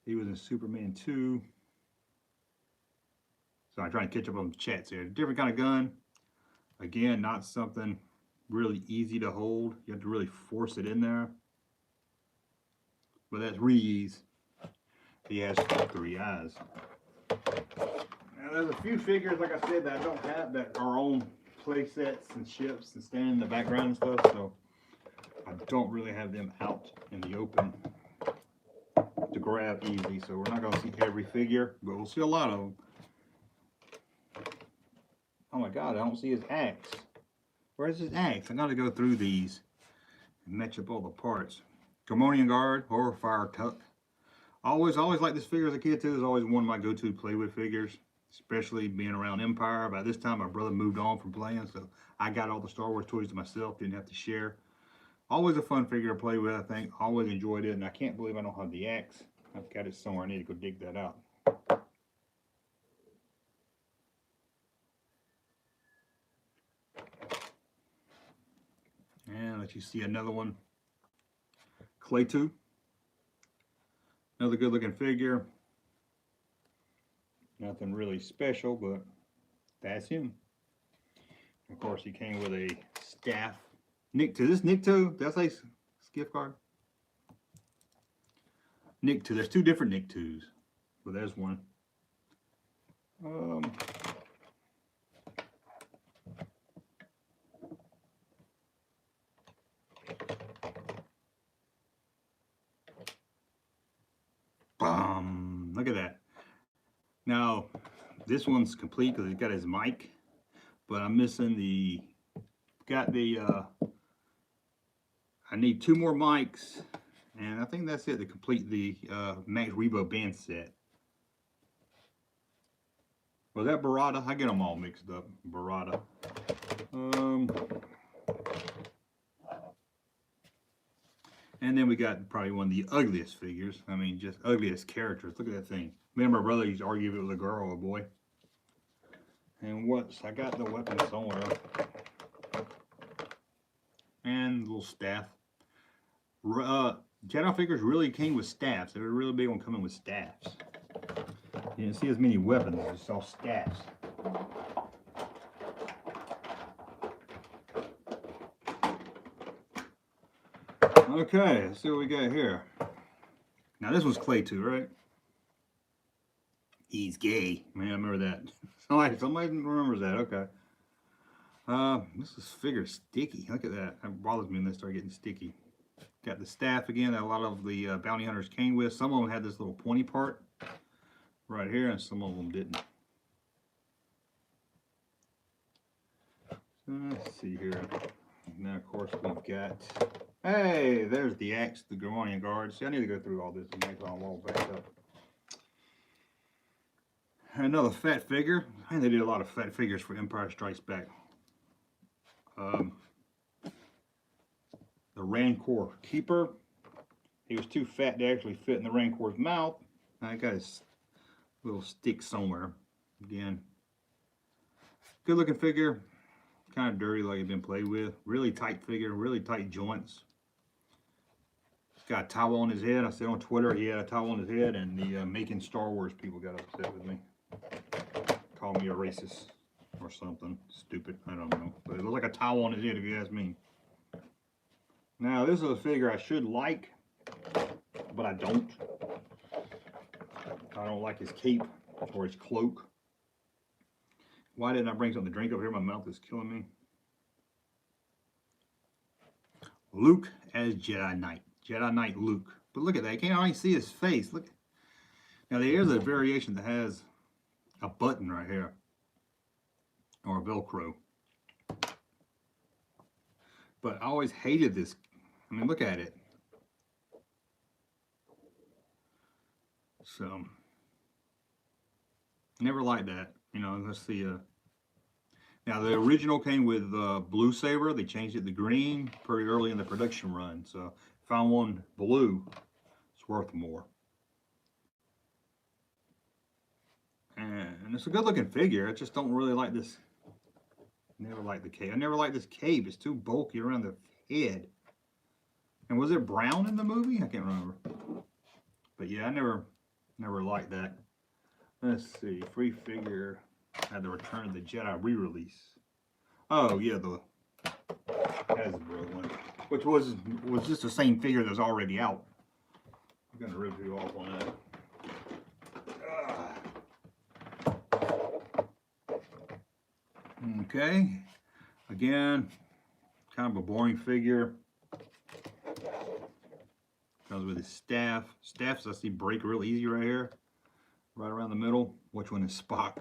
He was in Superman 2. So I'm trying to catch up on the chats here. Different kind of gun. Again, not something really easy to hold. You have to really force it in there. But that's reuse. He has 3 eyes. Now there's a few figures, like I said, that I don't have that are on play sets and ships and stand in the background and stuff, so I don't really have them out in the open to grab easy. So we're not going to see every figure, but we'll see a lot of them. Oh my God, I don't see his axe. Where's his axe? I got to go through these and match up all the parts. Dromonian Guard, Horror Fire Tuck. Always like this figure as a kid too. It's always one of my go-to play with figures, especially being around Empire. By this time, my brother moved on from playing, so I got all the Star Wars toys to myself. Didn't have to share. Always a fun figure to play with, I think. Always enjoyed it, and I can't believe I don't have the axe. I've got it somewhere. I need to go dig that out. And let you see another one. Claytu. Another good looking figure. Nothing really special, but that's him. Of course, he came with a staff. Nick 2. This Nick 2. Did I say gift card? Nick 2. There's 2 different Nick 2s, but there's one. Look at that. Now, this one's complete because he's got his mic, but I'm missing the, I need 2 more mics, and I think that's it to complete the Max Rebo band set. Was that Barada? I get them all mixed up. Barada. And then we got probably one of the ugliest figures. I mean, just ugliest characters. Look at that thing. Me and my brother used to argue if it was a girl or a boy. And I got the weapon somewhere. And a little staff. Jedi figures really came with staffs. They were really big on coming with staffs. You didn't see as many weapons, you saw staffs. Okay, let's see what we got here. Now this one's Claytu, right? He's gay. Man, I remember that. Somebody remembers that. Okay. This figure sticky. Look at that. That bothers me when they start getting sticky. Got the staff again that a lot of the bounty hunters came with. Some of them had this little pointy part right here, and some of them didn't. Let's see here. Now, of course, we've got. Hey, there's the axe, the Dromonian Guard. See, I need to go through all this and make it all back up. Another fat figure. Man, they did a lot of fat figures for Empire Strikes Back. Um, the Rancor Keeper. He was too fat to actually fit in the Rancor's mouth. I got his little stick somewhere. Again, good looking figure. Kind of dirty like it's been played with. Really tight figure, really tight joints. He's got a towel on his head. I said on Twitter he had a towel on his head, and the Making Star Wars people got upset with me. Called me a racist or something. Stupid. I don't know. But it looked like a towel on his head if you ask me. Now, this is a figure I should like, but I don't. I don't like his cape or his cloak. Why didn't I bring something to drink over here? My mouth is killing me. Luke as Jedi Knight. Jedi Knight Luke. But look at that. You can't already see his face. Look. Now, there's a variation that has a button right here. Or a Velcro. But I always hated this. I mean, look at it. So, never liked that. You know, let's see. Now, the original came with blue saber. They changed it to green pretty early in the production run. So, found one blue. It's worth more. And it's a good looking figure. I just don't really like this. Never liked the cape. I never liked this cape. It's too bulky around the head. And was it brown in the movie? I can't remember. But yeah, I never liked that. Let's see. Free figure had the Return of the Jedi re-release. Oh yeah, the Hasbro one, which was just the same figure that's already out. I'm gonna rip you off on that. Okay, again, kind of a boring figure. Comes with his staff. Staffs I see break real easy right here, right around the middle. Which one is Spock?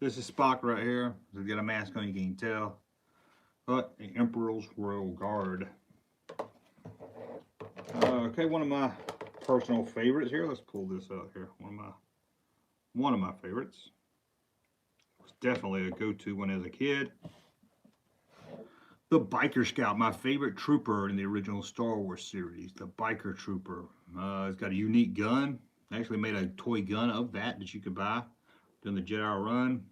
This is Spock right here. He's got a mask on, you can't tell. But the Emperor's Royal Guard. Okay, one of my personal favorites here. Let's pull this out here. One of my favorites. Definitely a go-to one as a kid. The Biker Scout, my favorite trooper in the original Star Wars series. The Biker Trooper. It's got a unique gun. I actually made a toy gun of that you could buy during the Jedi run.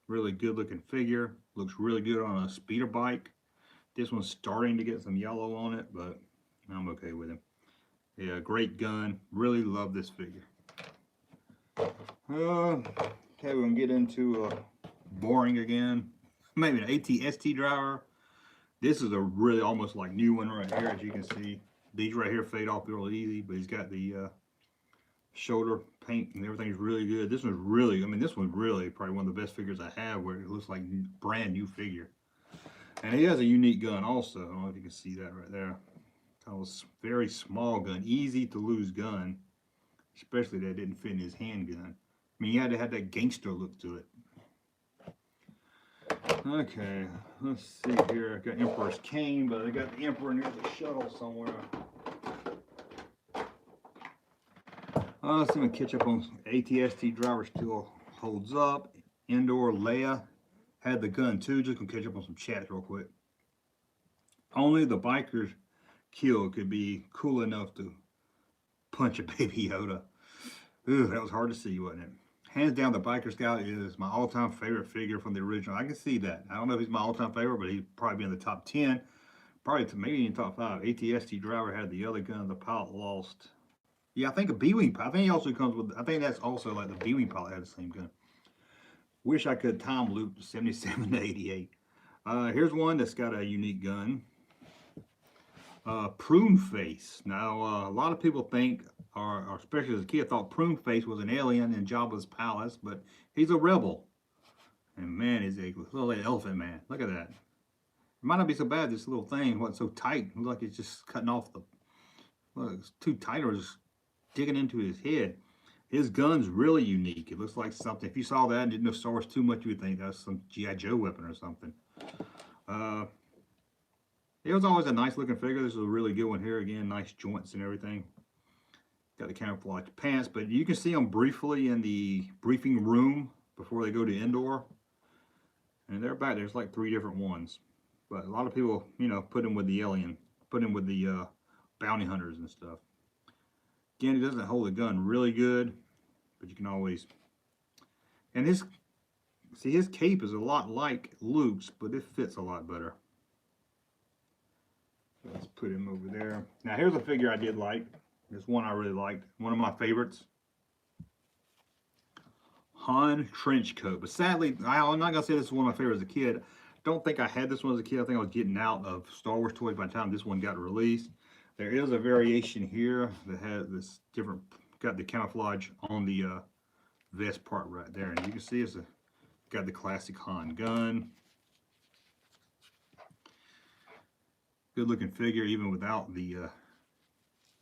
Really good looking figure. Looks really good on a speeder bike. This one's starting to get some yellow on it, but I'm okay with him. Yeah, great gun. Really love this figure. Okay, we're gonna get into boring again. Maybe an AT-ST driver. This is a really almost like new one right here, as you can see. These right here fade off real easy, but he's got the shoulder paint and everything's really good. This one's really, I mean, this one's really probably one of the best figures I have, where it looks like brand new figure. And he has a unique gun also. I don't know if you can see that right there. Kind of very small gun, easy to lose gun, especially that didn't fit in his handgun. I mean, he had to have that gangster look to it. Okay, let's see here. I got Emperor's Cane, but I got the Emperor near the shuttle somewhere. Let's see if I catch up on AT-ST driver still holds up. Endor Leia had the gun too. Just gonna catch up on some chats real quick. Only the biker's kill could be cool enough to punch a baby Yoda. Ooh, that was hard to see, wasn't it? Hands down, the Biker Scout is my all-time favorite figure from the original. I can see that. I don't know if he's my all-time favorite, but he'd probably be in the top 10. Probably maybe in the top 5. AT-ST driver had the other gun the pilot lost. Yeah, I think a B-Wing pilot. I think he also comes with, I think that's also like the B-Wing pilot had the same gun. Wish I could time loop 77 to 88. Here's one that's got a unique gun. Prune Face. Now, a lot of people think, or especially as a kid, thought Prune Face was an alien in Jabba's palace, but he's a rebel. And man, he's a little elephant man. Look at that. It might not be so bad, this little thing wasn't so tight. It looked like it's just cutting off the, well, it's too tight or just digging into his head. His gun's really unique. It looks like something, if you saw that and didn't know Star Wars too much, you would think that's some G.I. Joe weapon or something. It was always a nice looking figure. This is a really good one here. Again, nice joints and everything. Got the camouflage pants, but you can see them briefly in the briefing room before they go to Endor. And they're back. There's like 3 different ones. But a lot of people, you know, put him with the alien, put him with the bounty hunters and stuff. Again, he doesn't hold the gun really good, but you can always. And his cape is a lot like Luke's, but it fits a lot better. So let's put him over there. Now here's a figure I did like. This one I really liked. One of my favorites. Han trench coat. But sadly, I'm not gonna say this is one of my favorites as a kid. Don't think I had this one as a kid. I think I was getting out of Star Wars toys by the time this one got released. There is a variation here that has this different, got the camouflage on the vest part right there. And you can see it's got the classic Han gun. Good looking figure even without the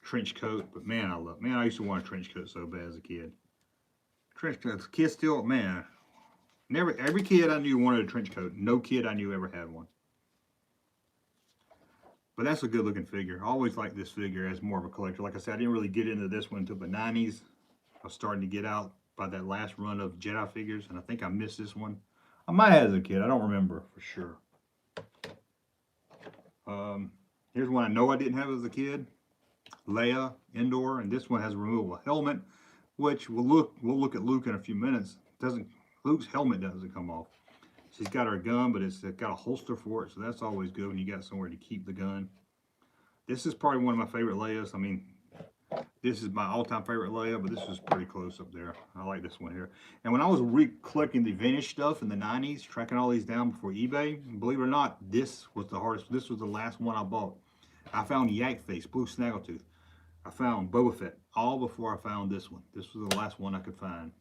trench coat. But man, I used to want a trench coat so bad as a kid. Trench coats, kids still, man. Every kid I knew wanted a trench coat. No kid I knew ever had one. But that's a good looking figure. I always liked this figure as more of a collector. Like I said, I didn't really get into this one until the 90s. I was starting to get out by that last run of Jedi figures, and I think I missed this one. I might have as a kid. I don't remember for sure. Here's one I know I didn't have as a kid. Leia, Endor, and this one has a removable helmet, which we'll look at Luke in a few minutes. Luke's helmet doesn't come off. She's got her gun, but it's got a holster for it, so that's always good when you got somewhere to keep the gun. This is probably one of my favorite Leias. I mean, this is my all-time favorite Leia, but this was pretty close up there. I like this one here. And when I was collecting the vintage stuff in the 90s, tracking all these down before eBay, believe it or not, this was the hardest. This was the last one I bought. I found Yak Face, Blue Snaggletooth. I found Boba Fett, all before I found this one. This was the last one I could find.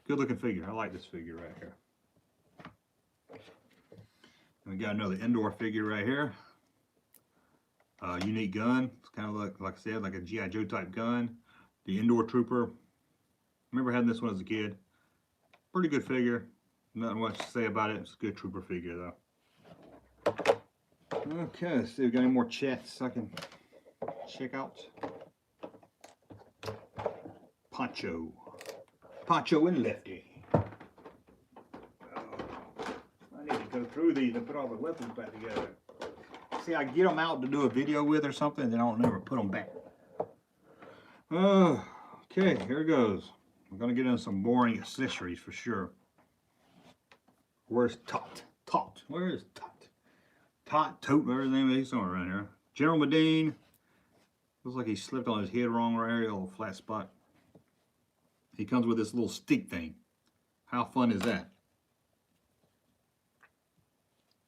Good looking figure. I like this figure right here. And we got another Endor figure right here. Unique gun. It's kind of like I said, like a G.I. Joe type gun. The Endor Trooper. I remember having this one as a kid. Pretty good figure. Nothing much to say about it. It's a good trooper figure though. Okay, let's see if we got any more chats I can check out. Poncho and Lefty. I need to go through these and put all the weapons back together. See, I get them out to do a video with or something, and then I don't never put them back. Okay, here it goes. I'm gonna get into some boring accessories for sure. Where's Tot? Where is Tot? Tote, whatever his name is, he's somewhere around here. General Medine. Looks like he slipped on his head wrong right here, a little flat spot. He comes with this little stick thing. How fun is that?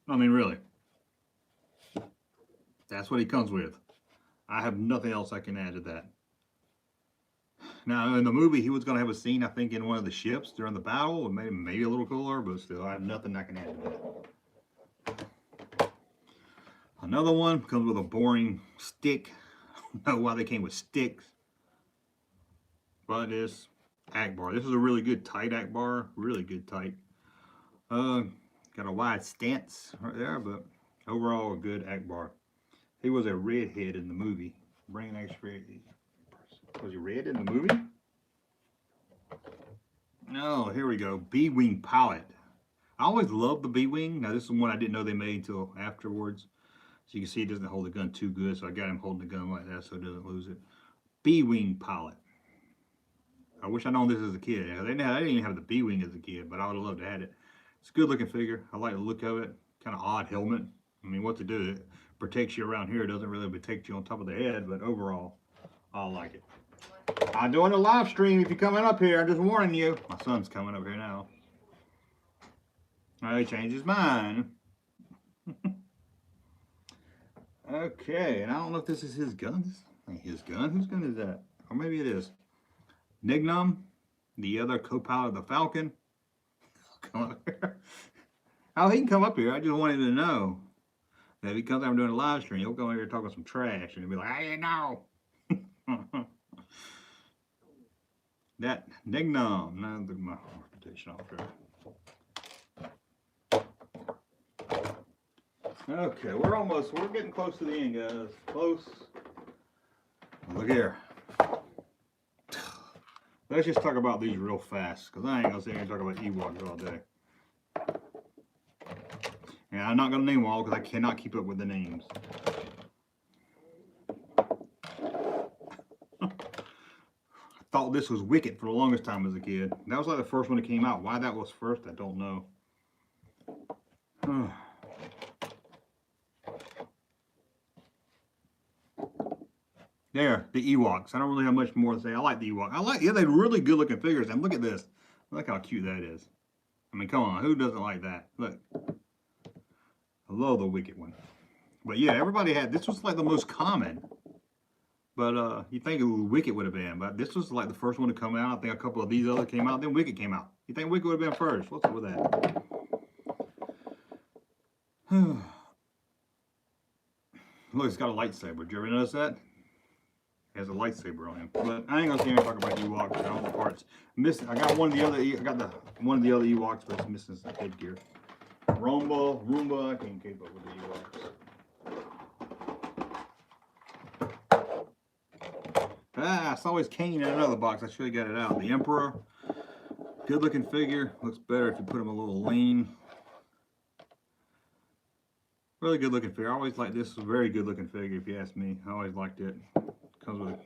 I mean, really. That's what he comes with. I have nothing else I can add to that. Now, in the movie, he was going to have a scene, I think, in one of the ships during the battle, or maybe a little cooler, but still, I have nothing I can add to that. Another one comes with a boring stick. I don't know why they came with sticks. But it's Akbar. This is a really good tight Akbar. Really good tight. Got a wide stance right there, but overall a good Akbar. He was a redhead in the movie. Bring an extra. Was he red in the movie? No, here we go. B-Wing pilot. I always loved the B-Wing. Now this is one I didn't know they made until afterwards. So you can see it doesn't hold the gun too good, so I got him holding the gun like that so it doesn't lose it. B-Wing pilot. I wish I'd known this as a kid. I didn't even have the B-Wing as a kid, but I would have loved to have it. It's a good looking figure. I like the look of it. Kind of odd helmet. I mean, what to do? It protects you around here. It doesn't really protect you on top of the head, but overall, I like it. I'm doing a live stream if you're coming up here. I'm just warning you. My son's coming up here now. Oh, he changed his mind. Okay, and I don't know if this is his gun. This ain't his gun. Whose gun is that? Or maybe it is. Nignum, the other co-pilot of the Falcon. Come up here. Oh, he can come up here. I just wanted to know that if he comes out and doing a live stream, he'll come over here talking some trash and he'll be like, I didn't know. That Nignum. Now look at my protection off there. Okay, we're getting close to the end, guys. Close. Look here. Let's just talk about these real fast, because I ain't gonna sit here and talk about Ewoks all day. And I'm not going to name them all because I cannot keep up with the names. I thought this was Wicket for the longest time as a kid. That was like the first one that came out. Why that was first, I don't know. There, the Ewoks. I don't really have much more to say. I like the Ewoks. Yeah, they're really good looking figures. And look at this. Look how cute that is. I mean, come on, who doesn't like that? Look. I love the Wicket one. But yeah, everybody had, this was like the most common. But you think Wicket would have been, but this was like the first one to come out. I think a couple of these other came out, then Wicket came out. You think Wicket would have been first? What's up with that? Look, it's got a lightsaber. Did you ever notice that? It has a lightsaber on him. But I ain't gonna stand here talking about Ewoks. I don't know parts. I got one of the other. One of the other Ewoks, but it's missing some headgear. Roomba. I can't keep up with the Ewoks. I saw his cane in another box. I should have got it out. The Emperor. Good looking figure. Looks better if you put him a little lean. Really good looking figure. I always liked this. A very good looking figure if you ask me. I always liked it. Comes with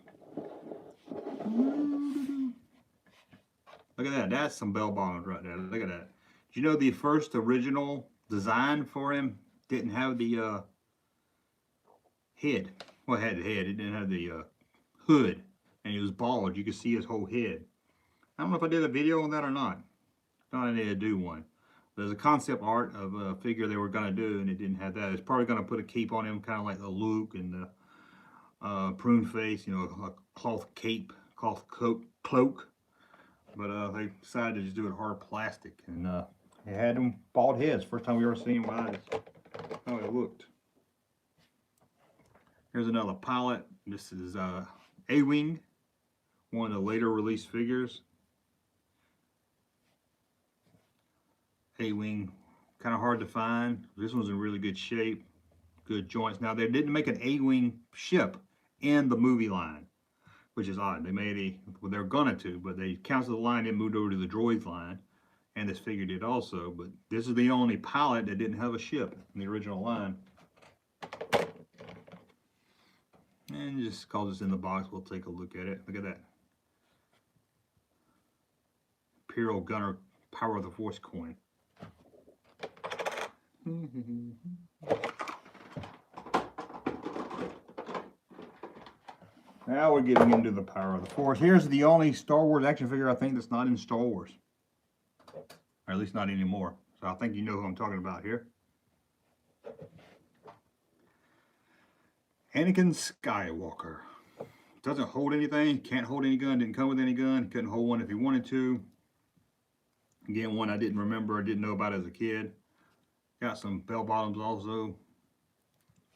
Look at that. That's some bell bottoms right there. Look at that. Do you know the first original design for him didn't have the head? Well, it had the head. It didn't have the hood. And he was bald. You could see his whole head. I don't know if I did a video on that or not. Thought I needed to do one. There's a concept art of a figure they were going to do, and it didn't have that. It's probably going to put a cape on him, kind of like the Luke and the prune face, you know, a cloth cape, cloth cloak. But they decided to just do it hard plastic, and they had them bald heads. First time we ever seen them. How it looked. Here's another pilot. This is A-Wing, one of the later released figures. A-Wing, kind of hard to find. This one's in really good shape, good joints. Now, they didn't make an A-Wing ship in the movie line, which is odd. They made well, they're gonna to, but they canceled the line and moved over to the droids line, and this figure did also. But this is the only pilot that didn't have a ship in the original line. And just cause it's in the box, we'll take a look at it. Look at that. Imperial Gunner Power of the Force coin. Now we're getting into the Power of the Force. Here's the only Star Wars action figure I think that's not in Star Wars. Or at least not anymore. So I think you know who I'm talking about here. Anakin Skywalker. Doesn't hold anything, can't hold any gun, didn't come with any gun, couldn't hold one if he wanted to. Again, one I didn't remember or didn't know about as a kid. Got some bell bottoms also.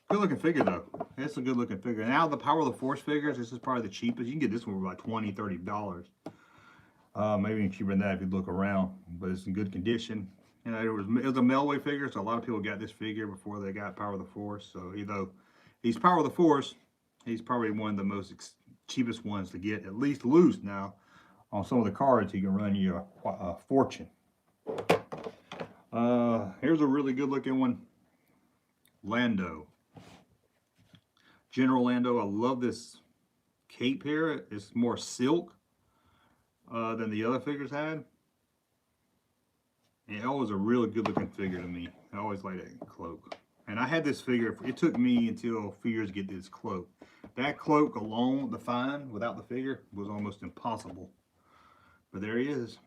Good looking figure though. It's a good looking figure. Now the Power of the Force figures, this is probably the cheapest. You can get this one for about $20, $30. Maybe even cheaper than that if you look around. But it's in good condition. You know, it was a mailway figure, so a lot of people got this figure before they got Power of the Force. So although he's Power of the Force, he's probably one of the most cheapest ones to get, at least loose now. On some of the cards, he can run you a fortune. Here's a really good looking one. Lando. General Lando. I love this cape here. It's more silk than the other figures had. And it was a really good looking figure to me. I always liked that cloak. And I had this figure, it took me until a few years to get this cloak. That cloak alone, the find, without the figure, was almost impossible. But there he is.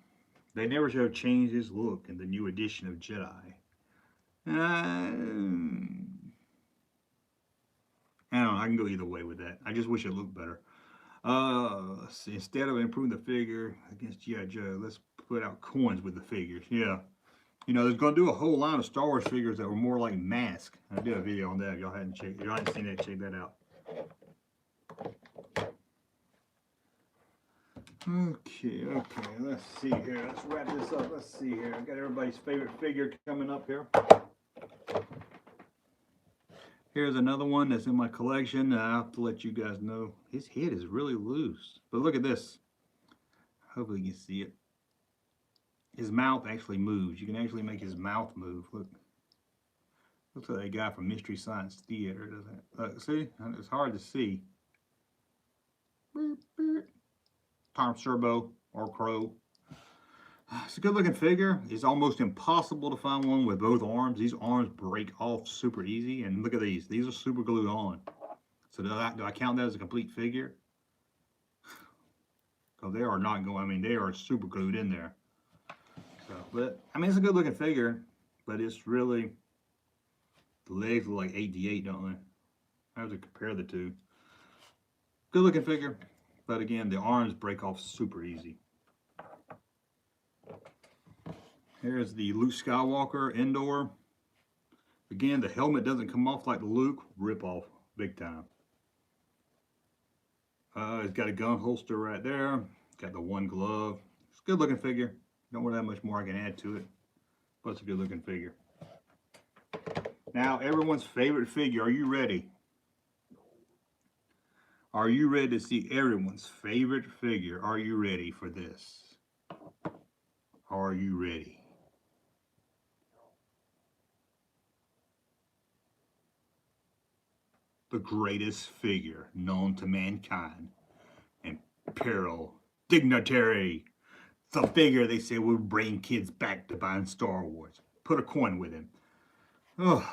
They never should have changed his look in the new edition of Jedi. I don't know, I can go either way with that. I just wish it looked better. Let's see, instead of improving the figure against G.I. Joe, let's put out coins with the figures. Yeah. You know, there's going to do a whole line of Star Wars figures that were more like masks. I did a video on that. If y'all hadn't seen that, check that out. Okay, let's see here. Let's wrap this up. Let's see here. I got everybody's favorite figure coming up here. Here's another one that's in my collection. I have to let you guys know. His head is really loose. But look at this. Hopefully you can see it. His mouth actually moves. You can actually make his mouth move. Look. Looks like a guy from Mystery Science Theater, doesn't it? Look, see? It's hard to see. Tom Serbo or Crow. It's a good looking figure. It's almost impossible to find one with both arms. These arms break off super easy. And look at these. These are super glued on. So do I count that as a complete figure? Because they are not going, I mean, they are super glued in there. So, but, I mean, it's a good looking figure, but it's really, the legs look like 8D8, don't they? I have to compare the two. Good looking figure, but again, the arms break off super easy. Here's the Luke Skywalker Endor. Again, the helmet doesn't come off like the Luke, rip off big time. It's got a gun holster right there. Got the one glove. It's a good looking figure. Don't really have much more I can add to it, but it's a good looking figure. Now, everyone's favorite figure. Are you ready? Are you ready to see everyone's favorite figure? Are you ready for this? Are you ready? The greatest figure known to mankind. Imperial dignitary. The figure they say will bring kids back to buying Star Wars. Put a coin with him. Oh,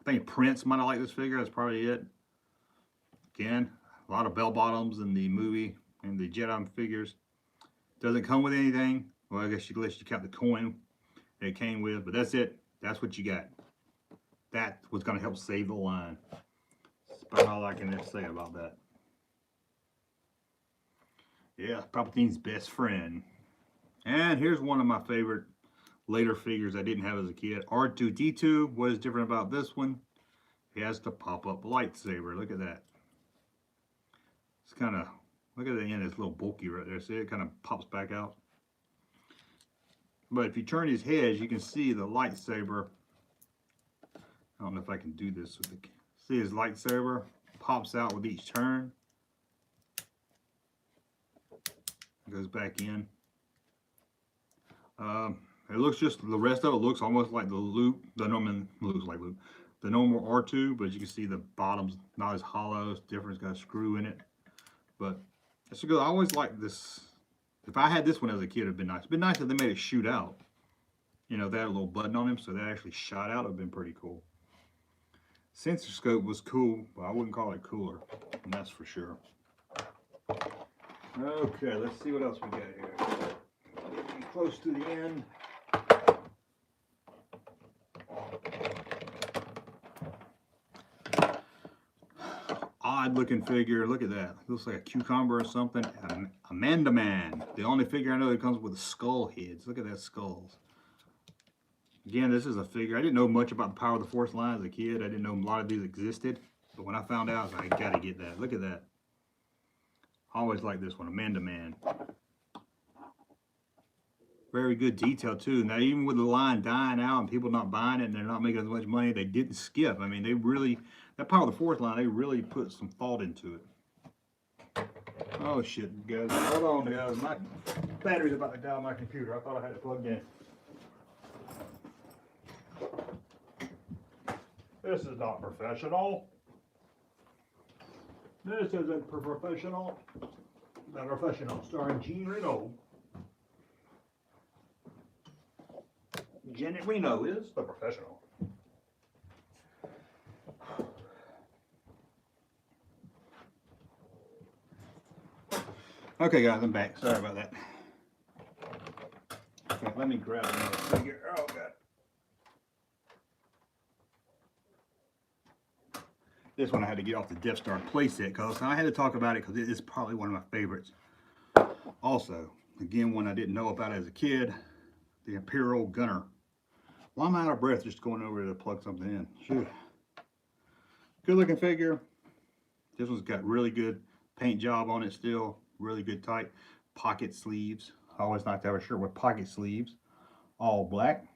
I think Prince might have liked this figure. That's probably it. Again, a lot of bell bottoms in the movie and the Jedi figures. Doesn't come with anything. Well, I guess you let you count the coin that it came with, but that's it. That's what you got. That was going to help save the line. That's about all I can say about that. Yeah, Palpatine's best friend. And here's one of my favorite later figures I didn't have as a kid. R2-D2. What is different about this one? He has the pop-up lightsaber. Look at that. It's kind of, look at the end, it's a little bulky right there. See, it kind of pops back out. But if you turn his head, you can see the lightsaber. I don't know if I can do this with the, see his lightsaber pops out with each turn. It goes back in. It looks just, the rest of it looks almost like the Luke, the normal, looks like Luke, the normal R2, but you can see the bottom's not as hollow, it's different, it's got a screw in it. But it's a good, I always liked this. If I had this one as a kid, it'd been nice. It'd been nice if they made it shoot out. You know, they had a little button on him, so that actually shot out. It'd been pretty cool. Sensor scope was cool, but I wouldn't call it cooler, and that's for sure. Okay, let's see what else we got here. Getting close to the end. Odd looking figure. Look at that. Looks like a cucumber or something. Amanda Man. The only figure I know that comes with skull heads. Look at that skulls. Again, this is a figure. I didn't know much about the Power of the Force line as a kid. I didn't know a lot of these existed. But when I found out, I was like, I gotta get that. Look at that. I always like this one, Amanda Man. Very good detail too. Now, even with the line dying out and people not buying it and they're not making as much money, they didn't skip. I mean, they really, that Power of the Force line, they really put some thought into it. Oh shit, guys. Hold on, guys. My battery's about to die on my computer. I thought I had it plugged in. This is not professional. This isn't professional. The Professional, starring Jean Reno. Janet Reno is The Professional. Okay, guys, I'm back. Sorry about that. Okay, let me grab another figure. Oh, God. This one I had to get off the Death Star playset because I had to talk about it because it is probably one of my favorites. Also, again, one I didn't know about as a kid, the Imperial Gunner. Well, I'm out of breath just going over to plug something in. Shoot. Good looking figure. This one's got really good paint job on it still. Really good tight pocket sleeves. I always like to have a shirt with pocket sleeves. All black.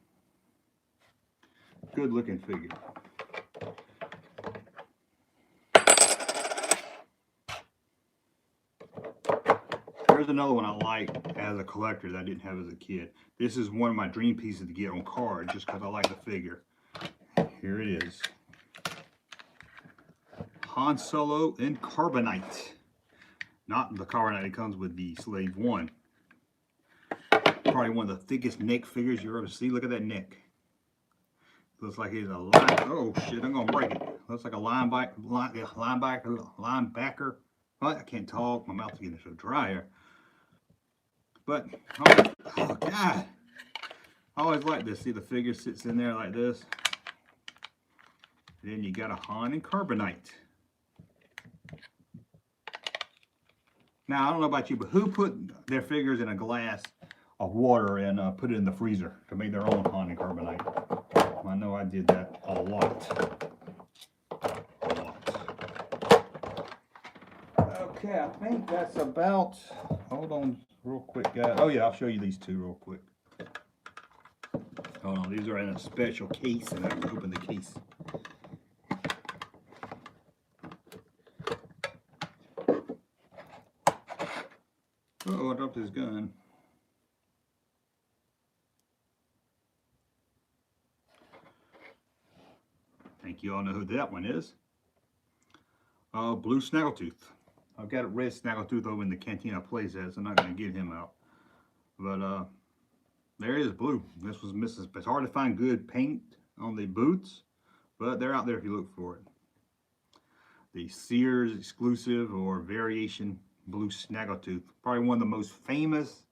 Good looking figure. Here's another one I like as a collector that I didn't have as a kid. This is one of my dream pieces to get on card just because I like the figure. here it is. Han Solo in carbonite. Not the carbonite that comes with the Slave 1. Probably one of the thickest neck figures you ever see. Look at that neck. Looks like he's a line. Oh shit! I'm gonna break it. Looks like a linebacker. What? I can't talk. My mouth's getting so dry here. But oh god, I always like this. See, the figure sits in there like this. And then you got a Han in carbonite. Now I don't know about you, but who put their figures in a glass of water and put it in the freezer to make their own Han in carbonite? I know I did that a lot. Okay, I think that's about, hold on real quick, guys. Oh yeah, I'll show you these two real quick. Hold on, these are in a special case, and I have to open the case. Uh-oh, I dropped his gun. I think you all know who that one is. Blue Snaggletooth. I've got a red Snaggletooth over in the cantina playset, so I'm not going to get him out. But there is blue. This was missing. It's hard to find good paint on the boots, but they're out there if you look for it. The Sears exclusive or variation blue Snaggletooth. Probably one of the most famous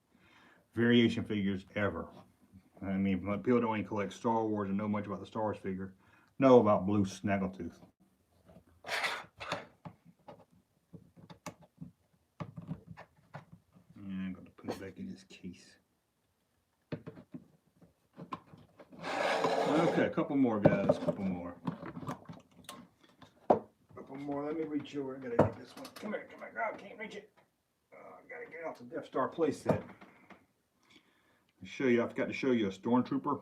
variation figures ever. I mean, people don't even collect Star Wars and know much about the Star Wars figure. Know about blue Snaggletooth. I'm going to put it back in this case. Okay, a couple more, guys. A couple more. Let me reach over. I gotta get this one. Come here, God, I can't reach it. I gotta get off the Death Star playset. Show you. I forgot to show you a Stormtrooper.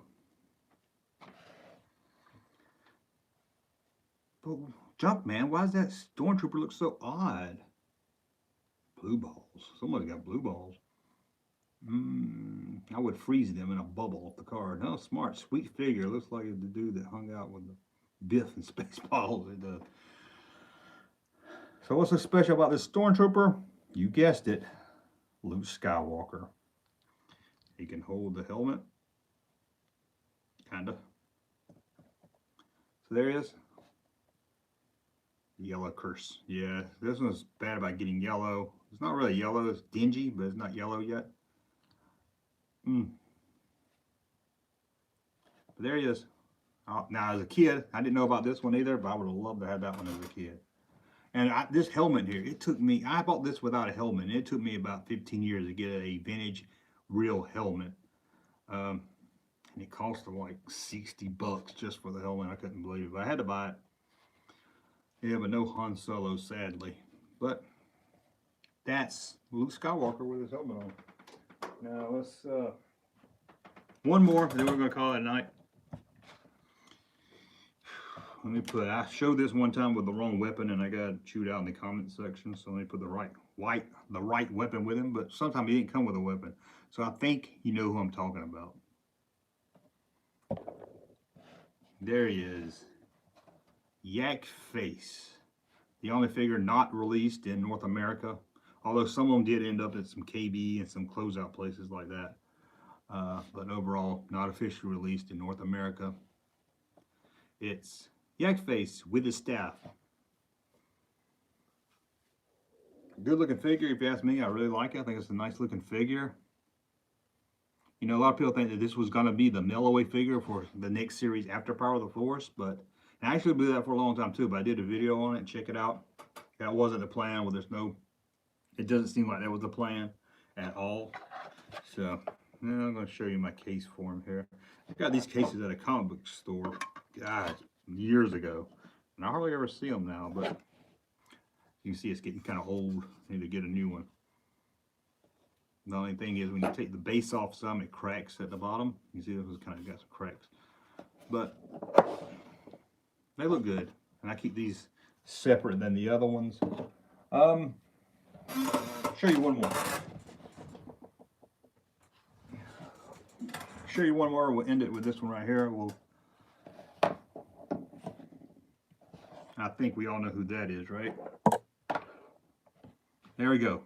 But Junkman, why does that Stormtrooper look so odd? Blue balls. Somebody got blue balls. I would freeze them in a bubble off the card. Oh, smart, sweet figure. Looks like the dude that hung out with the Biff and Spaceballs. It does. So what's so special about this Stormtrooper? You guessed it, Luke Skywalker. He can hold the helmet, kinda. So there he is. Yellow curse. Yeah, this one's bad about getting yellow. It's not really yellow, it's dingy, but it's not yellow yet. But there he is. Now as a kid, I didn't know about this one either, but I would have loved to have that one as a kid. And this helmet here, it took me, I bought this without a helmet. And it took me about 15 years to get a vintage real helmet. And it cost like 60 bucks just for the helmet. I couldn't believe it, but I had to buy it. Yeah, but no Han Solo, sadly. But that's Luke Skywalker with his helmet on. Now let's, one more, then we're gonna call it a night. Let me put, I showed this one time with the wrong weapon and I got chewed out in the comment section. So let me put the right weapon with him, but sometimes he didn't come with a weapon. So I think you know who I'm talking about. There he is. Yak Face. The only figure not released in North America. Although some of them did end up at some KB and some closeout places like that. But overall, not officially released in North America. It's Yak Face with his staff. Good looking figure, if you ask me. I really like it. I think it's a nice looking figure. You know, a lot of people think that this was going to be the mail-away figure for the next series after Power of the Force, but I actually believe that for a long time too, but I did a video on it. Check it out. That wasn't the plan. Well, there's no, it doesn't seem like that was the plan at all. So, I'm going to show you my case for him here. I got these cases at a comic book store, God, years ago. And I hardly ever see them now, but you can see it's getting kind of old. I need to get a new one. The only thing is when you take the base off some, it cracks at the bottom. You see this has kind of got some cracks. But they look good. And I keep these separate than the other ones. I'll show you one more. Show you one more. We'll end it with this one right here. I think we all know who that is, right? There we go.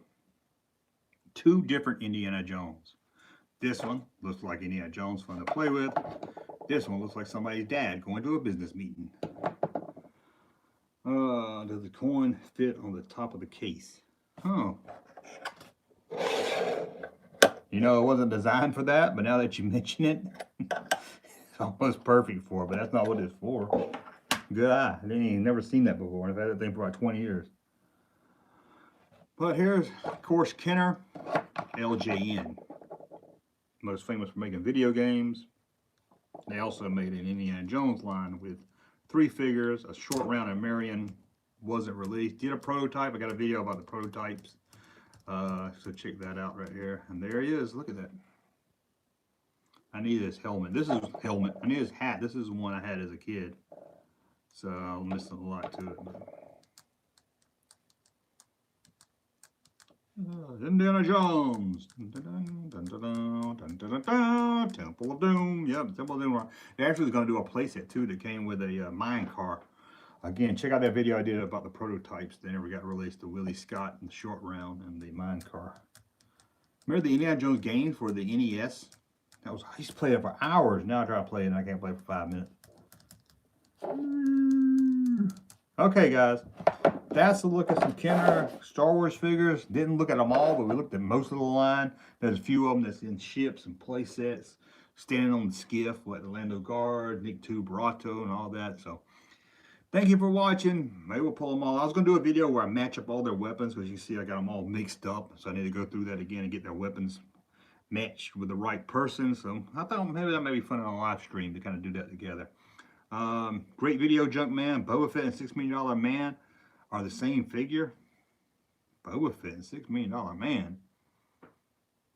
2 different Indiana Jones. This one looks like Indiana Jones, fun to play with. This one looks like somebody's dad going to a business meeting. Does the coin fit on the top of the case? Huh. You know, it wasn't designed for that, but now that you mention it, it's almost perfect for it, but that's not what it's for. Good eye. I didn't even never seen that before. I've had that thing for about 20 years. But here's, of course, Kenner LJN. Most famous for making video games. They also made an Indiana Jones line with 3 figures, a short round of Marion wasn't released. Did a prototype. I got a video about the prototypes. So check that out right here. And there he is. Look at that. I need his helmet. This is helmet. I need his hat. This is the one I had as a kid. So I'll miss a lot to it. Indiana Jones. Temple of Doom. Yep, Temple of Doom. They actually was going to do a playset too that came with a mine car. Again, check out that video I did about the prototypes. They never got released. The Willie Scott and the short round and the mine car. Remember the Indiana Jones games for the NES? I used to play it for hours. Now I try to play it and I can't play for 5 minutes. Okay, guys. That's a look at some Kenner Star Wars figures. Didn't look at them all, but we looked at most of the line. There's a few of them that's in ships and play sets. Standing on the skiff, like the Lando Guard, Nick 2, Barato, and all that. So, thank you for watching. Maybe we'll pull them all. I was going to do a video where I match up all their weapons, because you see I got them all mixed up. So I need to go through that again and get their weapons matched with the right person. So I thought maybe that may be fun on a live stream to kind of do that together. Great video, Junkman. Boba Fett and $6 Million Man are the same figure. Boba Fett and $6 Million Man.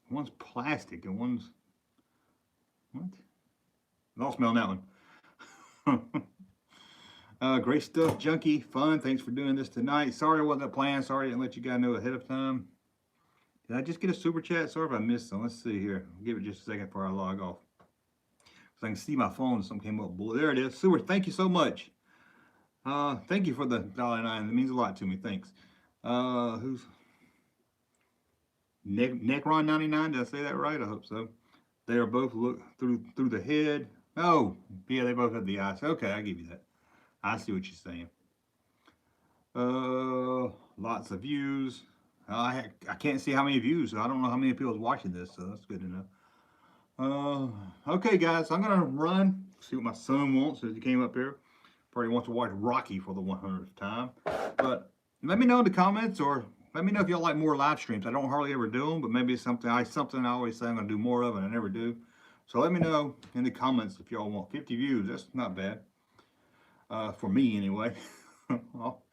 One's plastic and one's... What? Lost me on that one. Great stuff, Junkie. Fun. Thanks for doing this tonight. Sorry I wasn't planned. Sorry I didn't let you guys know ahead of time. Did I just get a super chat? Sorry if I missed some. Let's see here. I'll give it just a second before I log off. So I can see my phone. Something came up. There it is. Super. Thank you so much. Thank you for the $1.09. It means a lot to me. Thanks. Who's Necron 99? Did I say that right? I hope so. They are both look through the head. Oh, yeah, they both have the eyes. Okay, I give you that. I see what you're saying. Lots of views. I can't see how many views, so I don't know how many people is watching this, so that's good to know. Okay, guys, I'm gonna run. See what my son wants as he came up here. Probably wants to watch Rocky for the 100th time. But let me know in the comments, or let me know if y'all like more live streams. I don't hardly ever do them, but maybe it's something I always say I'm gonna do more of, and I never do. So let me know in the comments if y'all want 50 views. That's not bad. For me, anyway. Well,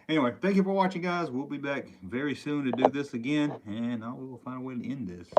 anyway, thank you for watching, guys. We'll be back very soon to do this again, and I will find a way to end this.